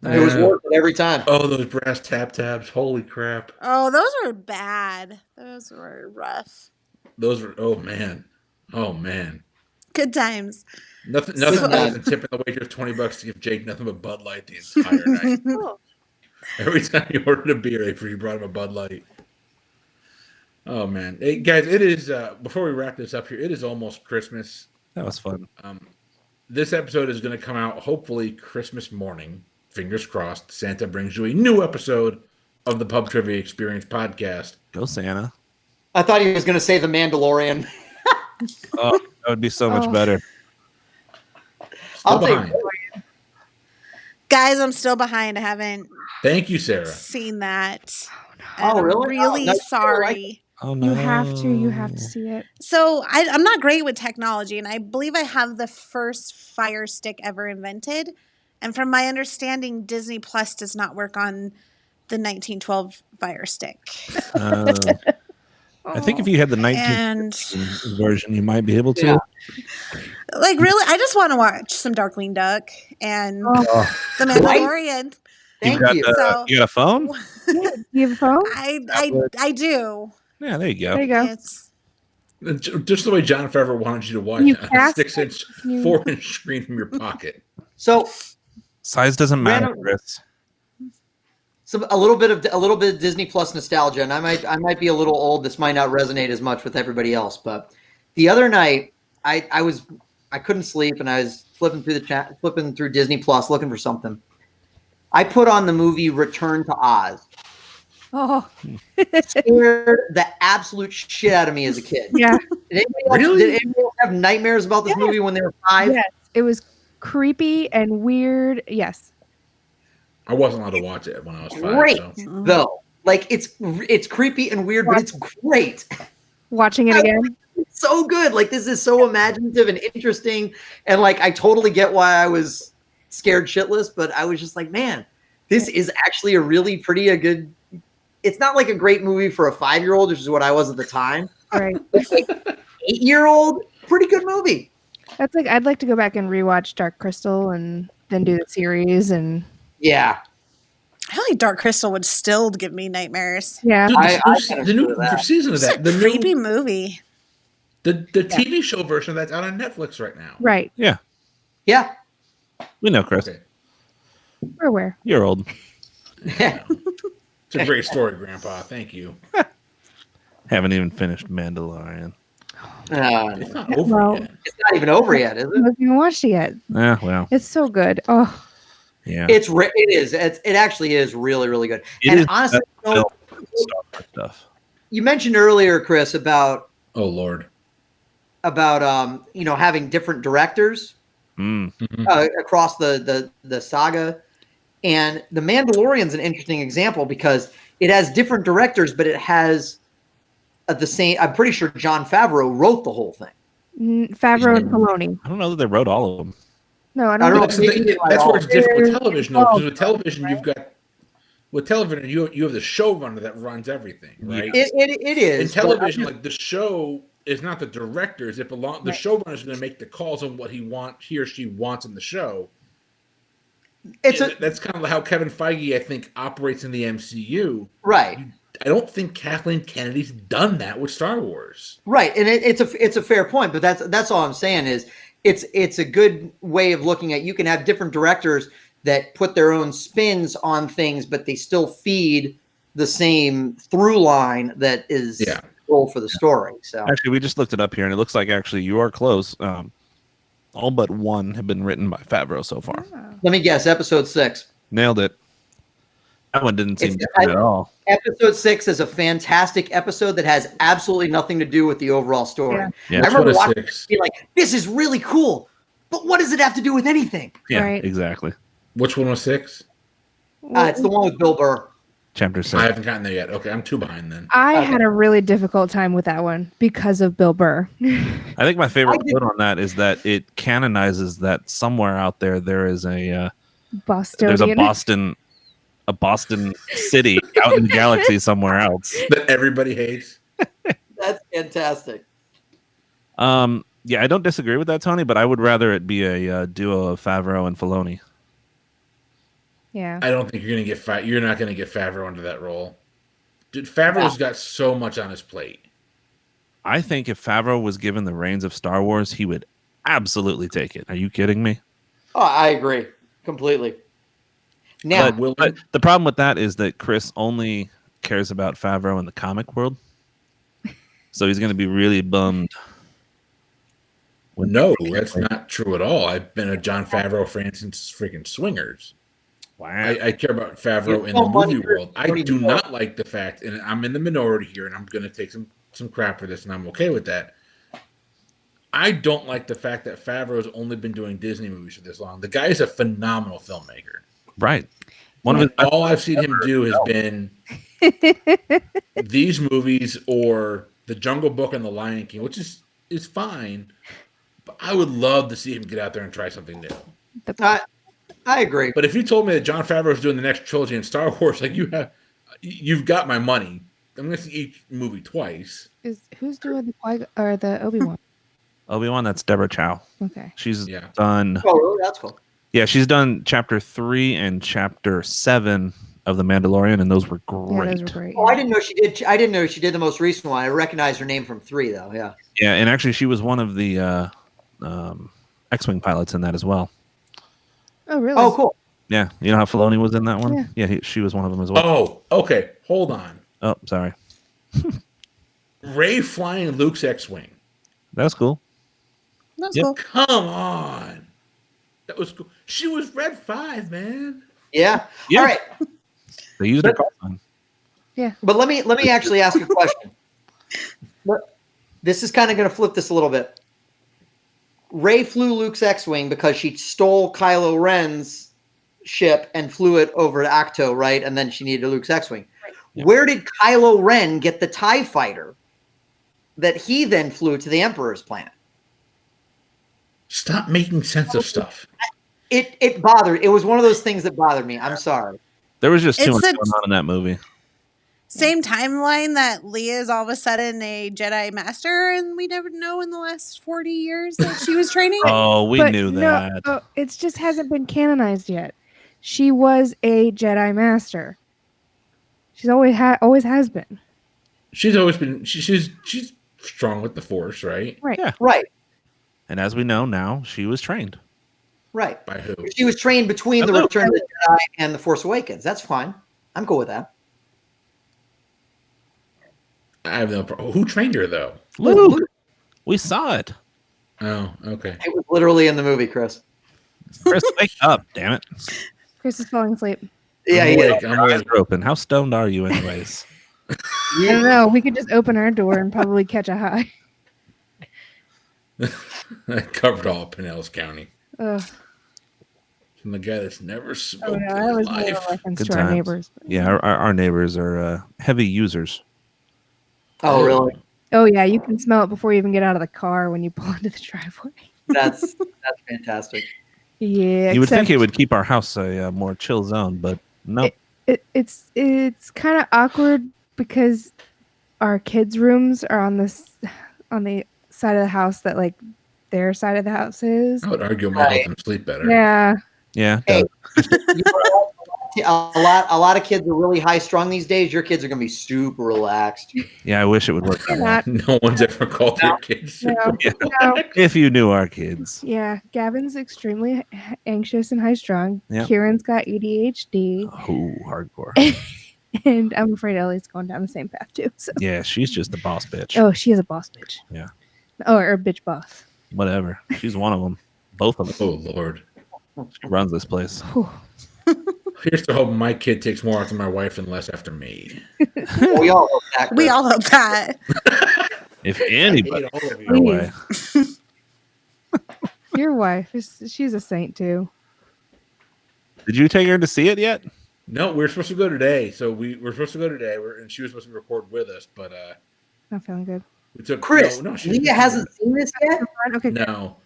was worth it every time. Oh, those brass tabs. Holy crap. Oh, those were bad. Those were rough. Those were, oh, man. Oh, man. Good times. Nothing So- better than tipping the waitress $20 to give Jake nothing but Bud Light the entire night. Every time you ordered a beer, you brought him a Bud Light. Oh, man. Hey, guys, it is, before we wrap this up here, it is almost Christmas. That was fun. This episode is going to come out hopefully Christmas morning. Fingers crossed. Santa brings you a new episode of the Pub Trivia Experience podcast. Go Santa. I thought he was going to say The Mandalorian. Oh, that would be so much better. Still I'll take behind. Guys, I'm still behind. I haven't Thank you, Sarah. seen that. Oh, And I'm really? really Oh, no, sorry. Oh no. You have to see it. So I'm not great with technology, and I believe I have the first Fire Stick ever invented. And from my understanding, Disney Plus does not work on the 1912 Fire Stick. I think if you had the 19 And version, you might be able to. Yeah. like, really, I just want to watch some Darkwing Duck and Oh, The Mandalorian. Thank got you. You got a phone? Yeah, you have a phone? I do. Yeah, there you go. There you go. It's Just the way Jon Favreau wanted you to watch You it on a cast 6-inch, it? You- 4-inch screen from your pocket. So, Size doesn't matter, Random- Chris. a little bit of Disney Plus nostalgia, and I might be a little old. This might not resonate as much with everybody else, but the other night I couldn't sleep, and I was flipping through Disney Plus looking for something. I put on the movie Return to Oz. Oh, Scared the absolute shit out of me as a kid. yeah. Did Really? anybody else have nightmares about this Yes. movie when they were 5? Yes. It was creepy and weird. Yes. I wasn't allowed to watch it when I was 5. Great So. though. Like it's creepy and weird, but it's great. Watching it again. It's so good. Like this is so imaginative and interesting, and like I totally get why I was scared shitless, but I was just like, man, this is actually a really a good. It's not like a great movie for a 5-year-old, which is what I was at the time. Right. But like 8-year-old, pretty good movie. That's like I'd like to go back and rewatch Dark Crystal and then do the series and Yeah, I feel like Dark Crystal would still give me nightmares. yeah. Dude, I the new kinda that. season of It's that, a the creepy new, movie. the TV show version of that's out on Netflix right now. Right. yeah. We know, Chris. Okay. We're aware. You're old. It's a great story, Grandpa. Thank you. Haven't even finished Mandalorian. It's not over Well- yet. It's not even over yet, is I it? haven't even watched it yet. Well, It's so good. Oh, yeah. It is. It actually is really, really good. It and is honestly, the best film of Star Wars stuff. you mentioned earlier, Chris, about Oh Lord. having different directors Mm. across the saga, and The Mandalorian's an interesting example because it has different directors, but it has the same. I'm pretty sure Jon Favreau wrote the whole thing. Favreau and Filoni. I don't know that they wrote all of them. No, I I don't don't know. That's, that's where it's different with television, though, because with Oh. television you have the showrunner that runs everything, right? It is In but television, I'm like the show is not the directors; the Right. showrunner is going to make the calls on what he or she wants in the show. That's kind of how Kevin Feige, I think, operates in the MCU. right. I don't think Kathleen Kennedy's done that with Star Wars. Right, and it's a fair point, but that's all I'm saying is it's a good way of looking at. You can have different directors that put their own spins on things, but they still feed the same through line that is Yeah. goal for the story. So Actually, we just looked it up here, and it looks like actually you are close. All but one have been written by Favreau so far. let me guess, episode 6. Nailed it. That one didn't seem It's- different at all. Episode 6 is a fantastic episode that has absolutely nothing to do with the overall story. Yeah. Yeah. I Which one remember is watching it 6? and being like, this is really cool, but what does it have to do with anything? Yeah, Right. exactly. Which one was 6? It's the one with Bill Burr. Chapter I 6. haven't gotten there yet. Okay, I'm 2 behind then. I Okay. had a really difficult time with that one because of Bill Burr. I think my favorite I did- quote on that is that it canonizes that somewhere out there is a there's a Boston city out in the galaxy somewhere else. That everybody hates. That's fantastic. Yeah, I don't disagree with that, Tony, but I would rather it be a duo of Favreau and Filoni. Yeah. I don't think you're not going to get Favreau into that role. Dude, Favreau's got so much on his plate. I think if Favreau was given the reins of Star Wars, he would absolutely take it. Are you kidding me? Oh, I agree completely. Now, But the problem with that is that Chris only cares about Favreau in the comic world. So he's going to be really bummed. No, that's not true at all. I've been a Jon Favreau fan since freaking Swingers. Wow. I care about Favreau in the movie world. I do not like the fact, and I'm in the minority here, and I'm going to take some crap for this, and I'm okay with that. I don't like the fact that Favreau's only been doing Disney movies for this long. The guy is a phenomenal filmmaker. Right. All I've seen him do has been these movies or The Jungle Book and The Lion King, which is fine. But I would love to see him get out there and try something new. I agree. But if you told me that Jon Favreau is doing the next trilogy in Star Wars, like you've got my money. I'm going to see each movie twice. Who's doing the Obi-Wan? Obi-Wan, that's Deborah Chow. Okay. She's done. Oh, really? That's cool. Yeah, she's done chapter 3 and chapter 7 of The Mandalorian, and those were great. Yeah, those were great. Oh, I didn't know she did. I didn't know she did the most recent one. I recognize her name from 3, though. Yeah. Yeah, and actually, she was one of the X-wing pilots in that as well. Oh, really? Oh, cool. Yeah, you know how Filoni was in that one? Yeah, she was one of them as well. Oh, okay. Hold on. Oh, sorry. Rey flying Luke's X-wing. That's cool. That's Yep. cool. Come on. That was cool. She was Red 5, man. Yeah. Yeah. All right. They used her call sign. But let me actually ask a question. This is kind of going to flip this a little bit. Rey flew Luke's X-wing because she stole Kylo Ren's ship and flew it over to Acto, right? And then she needed Luke's X-wing. Yeah. Where did Kylo Ren get the TIE fighter that he then flew to the Emperor's planet? Stop making sense of stuff. It bothered. It was one of those things that bothered me. I'm sorry. There was just too It's much the- going on in that movie. Same timeline that Leah is all of a sudden a Jedi Master, and we never know in the last 40 years that she was training. Oh, we But knew no, that. it just hasn't been canonized yet. She was a Jedi Master. She's always has been. She's always been she's strong with the Force, right? Right. Yeah. Right. And as we know now, she was trained. Right. By who? She was trained between the Hello. Return of the Jedi and the Force Awakens. That's fine. I'm cool with that. I have no problem. Who trained her though? Luke, we saw it. Oh, okay. It was literally in the movie, Chris. Chris, wake up, damn it. Chris is falling asleep. Yeah, I'm yeah. awake. I'm Your eyes awake. are open. How stoned are you, anyways? I don't know. We could just open our door and probably catch a high. I covered all of Pinellas County. Ugh. From the guy that's never Oh, smoked no, in that his was more of a life. reference Good to our times. neighbors. Yeah, our neighbors are heavy users. Oh, really? Oh, yeah. You can smell it before you even get out of the car when you pull into the driveway. That's fantastic. Yeah. You would think except it would keep our house a more chill zone, but no. It's kind of awkward because our kids' rooms are on the side of the house that like their side of the house is. I would argue it might help them sleep better. Yeah. Yeah. Hey, a lot of kids are really high strung these days. Your kids are going to be super relaxed. Yeah, I wish it would work. They're not. No one's ever called their kids. No. Yeah. No. If you knew our kids. Yeah. Gavin's extremely anxious and high strung. Yep. Kieran's got ADHD. Oh, hardcore. And I'm afraid Ellie's going down the same path too. So. Yeah, she's just a boss bitch. Oh, she is a boss bitch. Yeah. Oh, or a bitch boss. Whatever. She's one of them. Both of them. Oh Lord. She runs this place. Whew. Here's to hope my kid takes more after my wife and less after me. We all hope that. We Chris. all hope that. If I hate anybody all of you. your way. Your wife she's a saint too. Did you take her to see it yet? No, we were supposed to go today. So we're supposed to go today. And she was supposed to record with us, but Not feeling good. we took Chris, No, she Leah hasn't seen this yet. Okay. No.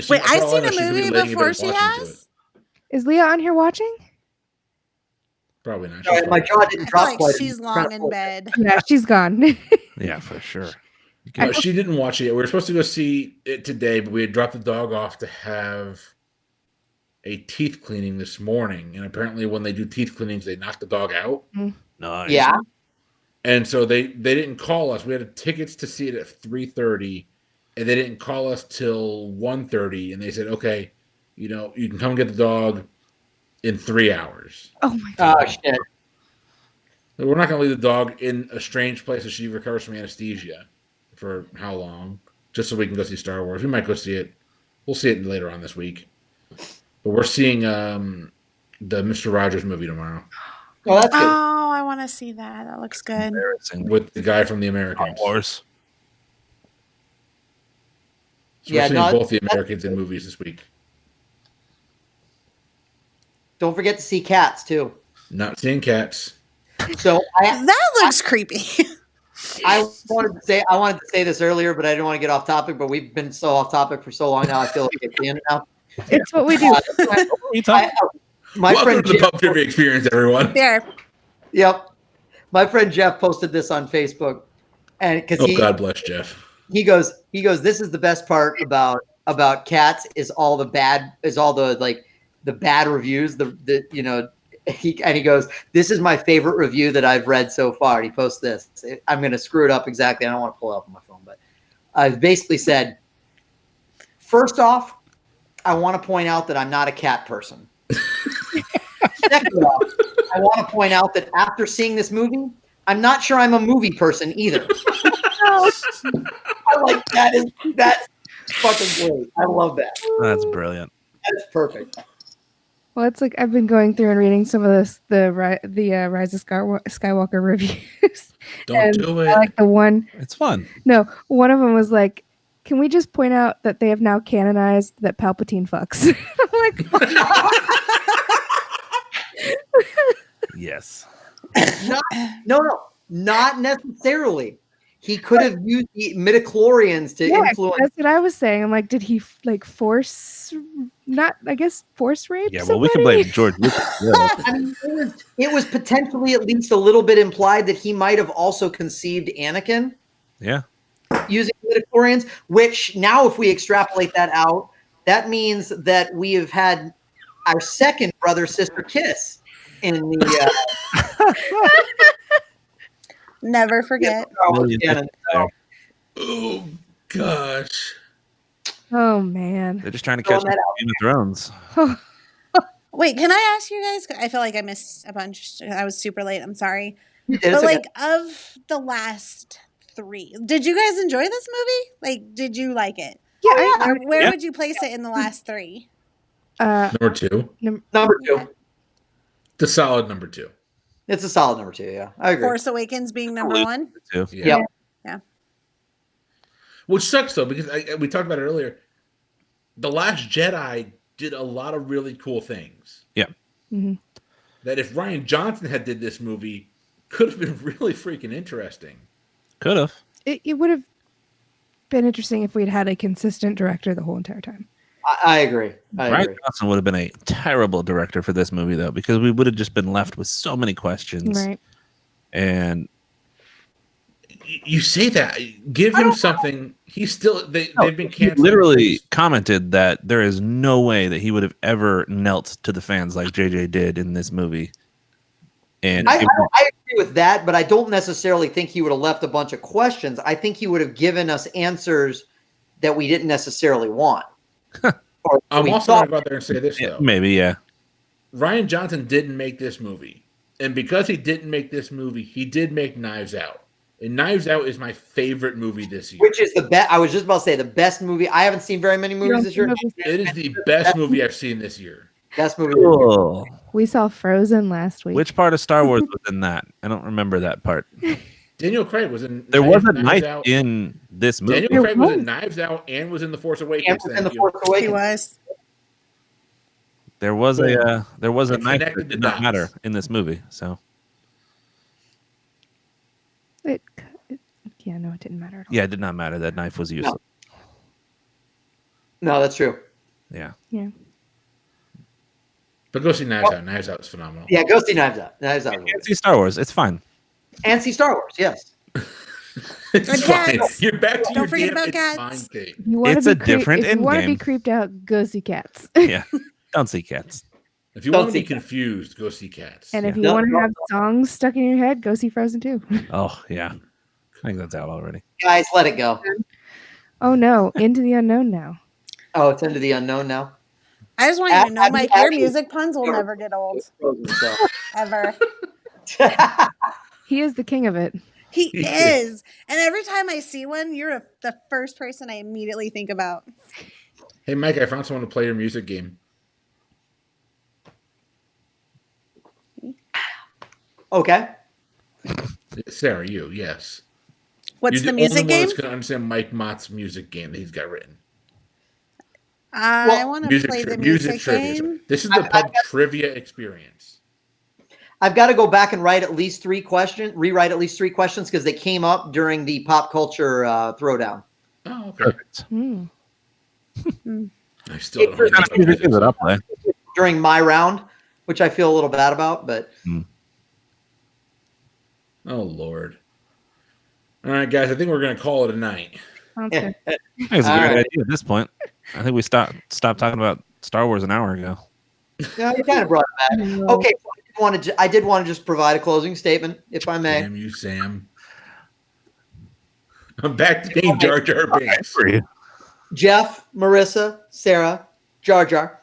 Wait, I I've told seen her a she's gonna be movie letting you before guys she watch into has. it. Is Leah on here watching? Probably not. Sorry, She's my probably- jaw I didn't feel drop like quite. she's long in bed. Yeah, she's gone. Yeah, for sure. No, she didn't watch it yet. We were supposed to go see it today, but we had dropped the dog off to have a teeth cleaning this morning. And apparently when they do teeth cleanings, they knock the dog out. Nice. Yeah. And so they didn't call us. We had tickets to see it at 3:30, and they didn't call us till 1:30. And they said, okay, you can come get the dog in 3 hours. Oh my god. Oh shit. We're not going to leave the dog in a strange place if she recovers from anesthesia for how long? just so we can go see Star Wars. We might go see it. We'll see it later on this week. But we're seeing the Mr. Rogers movie tomorrow Oh, that's good. Oh, I want to see that. That looks good. Embarrassing. with the guy from The Star Americans. Wars. So we're Yeah, seeing no, both the Americans in movies this week. Don't forget to see Cats too. Not seeing Cats. So That looks creepy. I wanted to say this earlier, but I didn't want to get off topic. But we've been so off topic for so long now. I feel like it's the end now. It's what we do. What are you talking My Welcome friend to the Jeff, pub trivia experience, everyone. There. yep, my friend Jeff posted this on Facebook, and because Oh, God bless Jeff. he goes, this is the best part about Cats is all the bad reviews. He goes, this is my favorite review that I've read so far. And he posts this. I'm going to screw it up exactly. I don't want to pull it up on my phone, but I basically said, first off, I want to point out that I'm not a cat person. Second off, I want to point out that after seeing this movie, I'm not sure I'm a movie person either. I like that's fucking great. I love that. That's brilliant. That's perfect. Well, it's like I've been going through and reading some of the Rise of Skywalker reviews. Don't And do it. I like the one. It's fun. No, one of them was like, "Can we just point out that they have now canonized that Palpatine fucks?" I'm like, Yes. Not necessarily. He could have used the midichlorians to yeah, influence. that's what I was saying. I'm like, did he force rape? Yeah, well, we can blame George Lucas. Yeah. I mean, it was potentially at least a little bit implied that he might have also conceived Anakin Yeah. using midichlorians, which now if we extrapolate that out, that means that we have had our second brother-sister kiss in the Never forget. Star Wars canon. Oh, gosh. Oh man. They're just trying to Throwing catch that out. Game of Thrones. Wait, can I ask you guys? I feel like I missed a bunch. I was super late. I'm sorry. It's But okay. like of the last three, did you guys enjoy this movie? Like, did you like it? Yeah, Where Yeah. would you place it in the last three? Number 2. Number 2. The solid number 2. It's a solid number 2. Yeah, I agree. Force Awakens being number one. Too. Yeah. Yep. Which sucks, though, because we talked about it earlier. The Last Jedi did a lot of really cool things. Yeah. Mhm. That if Rian Johnson had did this movie, could have been really freaking interesting. Could have. It would have been interesting if we'd had a consistent director the whole entire time. I agree. I Ryan agree. Johnson would have been a terrible director for this movie, though, because we would have just been left with so many questions. Right. And You say that. Give him something. He's still... They've been he canceling. literally commented that there is no way that he would have ever knelt to the fans like JJ did in this movie. And I agree with that, but I don't necessarily think he would have left a bunch of questions. I think he would have given us answers that we didn't necessarily want. Or I'm we also thought- going to go out there and say this, though. maybe, yeah. Ryan Johnson didn't make this movie. And because he didn't make this movie, he did make Knives Out. And Knives Out is my favorite movie this year. Which is the best. I was just about to say the best movie. I haven't seen very many movies this year. It is the best movie I've seen this year. Best movie. Cool. We saw Frozen last week. Which part of Star Wars was in that? I don't remember that part. Daniel Craig was in... There was a Knives knife Out. in this movie. Daniel Craig was was. in Knives Out and was in The Force And Awakens. was in the Thank you. Force He Awakens. was. There was a It knife connected that the did not dots. matter in this movie. So Yeah, no, it didn't matter at all. yeah, it did not matter. That knife was useless. No, that's true. Yeah. But go see Knives Out. Knives Out is phenomenal. Yeah, go see Knives Out. Knives Out. And see Star Wars. It's fine. And see Star Wars. Yes. It's And fine. cats. You're back to Don't your forget damn about it's cats. fine thing. You wanna It's be a different If you want to be endgame. creeped out, go see Cats. Yeah. Don't see cats. If you Don't want to be see Cats. confused, go see Cats. And if Yeah. you want to have songs stuck in your head, go see Frozen 2. Oh yeah. I think that's out already. Guys, let it go. Oh no, Into the Unknown now. Oh, it's Into the Unknown now. I just want you to know, Have you Mike, your actually- music puns will never get old. Frozen, so. Ever. He is the king of it. He is. And every time I see one, you're the first person I immediately think about. Hey, Mike, I found someone to play your music game. Okay. Sarah, you, yes. What's You're the music only one game? that's going to understand Mike Mott's music game that he's got written. I want to play the music trivia. game. This is the pub trivia experience. I've got to go back and rewrite at least 3 questions because they came up during the pop culture throwdown. Oh, okay. I still don't know music is it up there? During my round, which I feel a little bad about, but Oh, Lord. All right, guys, I think we're going to call it a night. Sounds good. I think it's a great idea at this point. I think we stopped talking about Star Wars an hour ago. yeah, you kind of brought it back. Okay, so I did want to just provide a closing statement, if I may. Damn you, Sam. I'm back to being Jar Jar Binks. Jeff, Marrissa, Sarah, Jar Jar.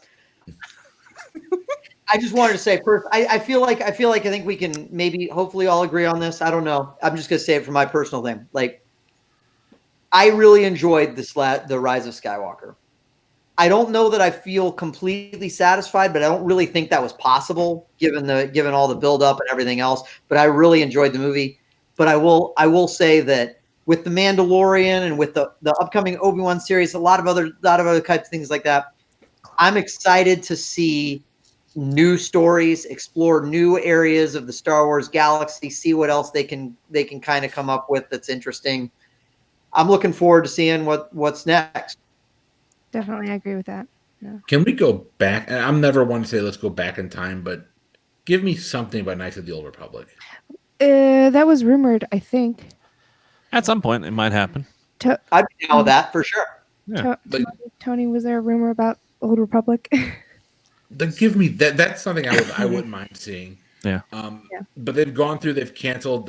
I just wanted to say first, I think we can maybe hopefully all agree on this. I don't know. I'm just gonna say it for my personal thing. Like, I really enjoyed the Rise of Skywalker. I don't know that I feel completely satisfied, but I don't really think that was possible given all the build up and everything else. But I really enjoyed the movie. But I will say that with the Mandalorian and with the upcoming Obi-Wan series, a lot of other types of things like that, I'm excited to see new stories, explore new areas of the Star Wars galaxy, see what else they can kind of come up with that's interesting. I'm looking forward to seeing what's next. Definitely, I agree with that. Yeah. Can we go back? And I'm never one to say let's go back in time, but give me something about Knights of the Old Republic. That was rumored, I think. At some point, it might happen. I'd be down with that for sure. Yeah. Tony, was there a rumor about Old Republic? Then give me that. That's something I wouldn't mind seeing. Yeah. But they've canceled.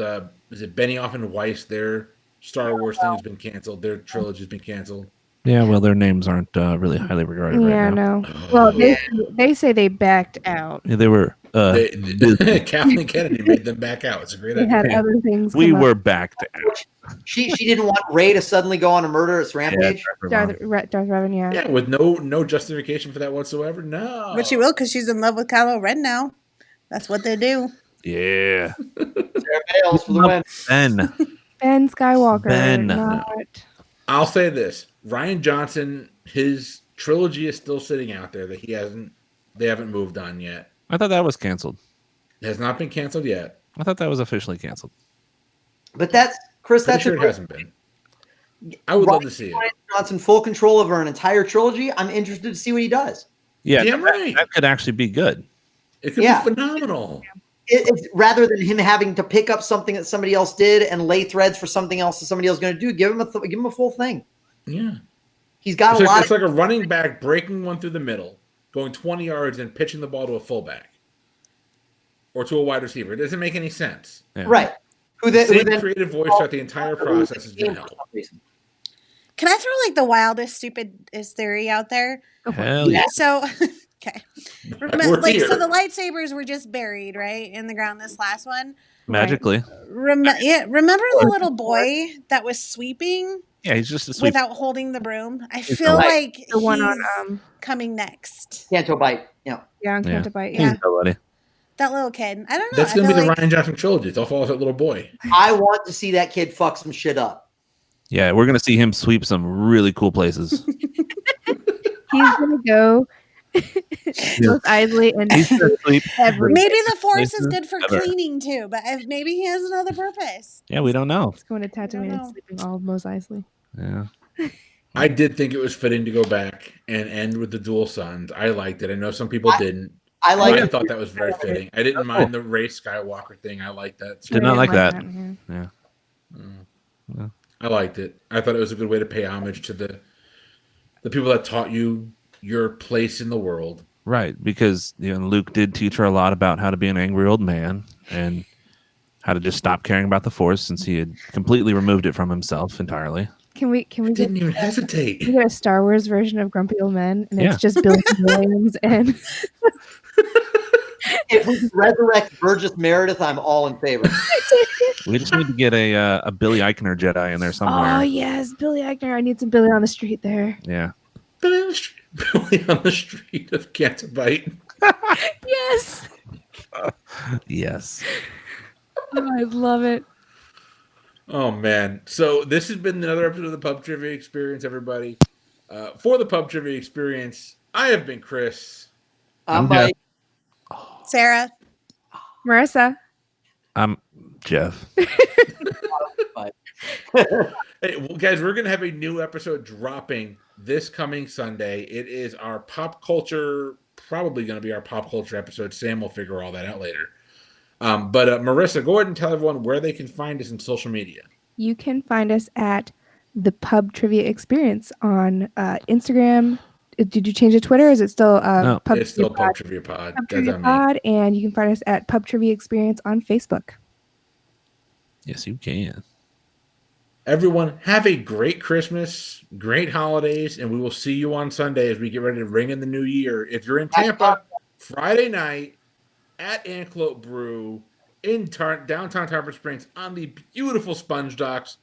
Is it Benioff and Weiss? Their Star Wars thing has been canceled. Their trilogy's been canceled. Yeah, well, their names aren't really highly regarded right now. No. Well, they say they backed out. Yeah, they were. Kathleen Kennedy made them back out. It's a great They idea. had other things. We come were up. backed out. She didn't want Rey to suddenly go on a murderous rampage. Darth Revan, yeah. Yeah, with no justification for that whatsoever. No. But she will because she's in love with Kylo Ren now. That's what they do. Yeah. Sarah Bales for the win. Ben Skywalker. Ben. Not... I'll say this: Rian Johnson, his trilogy is still sitting out there that they haven't moved on yet. I thought that was canceled. It has not been canceled yet. I thought that was officially canceled. But that's Chris. Pretty That's sure it hasn't been. I would love to see it. Rian Johnson full control over an entire trilogy. I'm interested to see what he does. Yeah, Damn right. that could actually be good. It could be phenomenal. It's rather than him having to pick up something that somebody else did and lay threads for something else that somebody else is going to do. Give him a full thing. Yeah, he's got it's a lot. It's like a running back breaking one through the middle, going 20 yards, and pitching the ball to a fullback or to a wide receiver. It doesn't make any sense. Yeah. Right? Who then Creative voice throughout the entire process is going to help. Can I throw like the wildest, stupidest theory out there? Hell yeah. So, okay. We're So here. the lightsabers were just buried, right, in the ground. This last one. Magically. Remember the little boy that was sweeping? Yeah, he's just a sweep. Without holding the broom. I feel like The one he's on coming next. Canto Bite. Yeah. on Cantabite. Yeah. He's nobody. That little kid. I don't know. That's I going to be feel the like Rian Johnson trilogy. It's all follows that little boy. I want to see that kid fuck some shit up. Yeah, we're gonna see him sweep some really cool places. He's gonna go Mos Eisley and He's gonna sweep every. maybe the force is places good for ever. cleaning too, but maybe he has another purpose. Yeah, we don't know. He's going to Tatooine know. and sleeping all of Mos Eisley. Yeah. I did think it was fitting to go back and end with the dual sons. I liked it. I know some people didn't. I like I it. thought that was very fitting. I didn't mind the Rey Skywalker thing. I liked that. Did not like that. Yeah. Yeah. I liked it. I thought it was a good way to pay homage to the people that taught you your place in the world. Right, because Luke did teach her a lot about how to be an angry old man and how to just stop caring about the Force since he had completely removed it from himself entirely. Can we Didn't get, even hesitate. we get a Star Wars version of Grumpy Old Men and Yeah. it's just Billy Williams and If we can resurrect Burgess Meredith, I'm all in favor. We just need to get a Billy Eichner Jedi in there somewhere. Oh yes, Billy Eichner. I need some Billy on the street there. Yeah. Billy on the street of Cantabite. Yes. Yes. Oh, I love it. Oh man! So this has been another episode of the Pub Trivia Experience, everybody. For the Pub Trivia Experience, I have been Chris. I'm Mike. Sarah. Marrissa. I'm Jeff. Hey, well, guys, we're gonna have a new episode dropping this coming Sunday. It is our pop culture, probably gonna be our pop culture episode. Sam will figure all that out later. But Marrissa, go ahead and tell everyone where they can find us in social media. You can find us at the Pub Trivia Experience on Instagram. Did you change the Twitter? Or is it still No, Pub It's still Trivia Pub Trivia Pod. Pub That's Trivia on me. Pod? And you can find us at Pub Trivia Experience on Facebook. Yes, you can. Everyone, have a great Christmas, great holidays, and we will see you on Sunday as we get ready to ring in the new year. If you're in Tampa, Friday night at Antelope Brew in downtown Tarpon Springs on the beautiful Sponge Docks,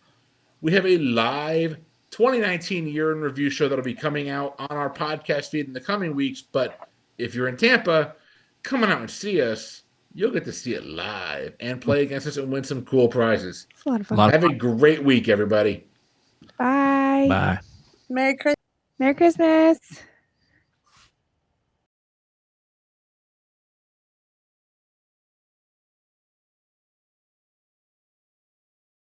we have a live 2019 year in review show that'll be coming out on our podcast feed in the coming weeks. But if you're in Tampa, come on out and see us. You'll get to see it live and play against us and win some cool prizes. It's a lot of fun. Have a great week, everybody. Bye. Bye. Merry Christmas. Merry Christmas.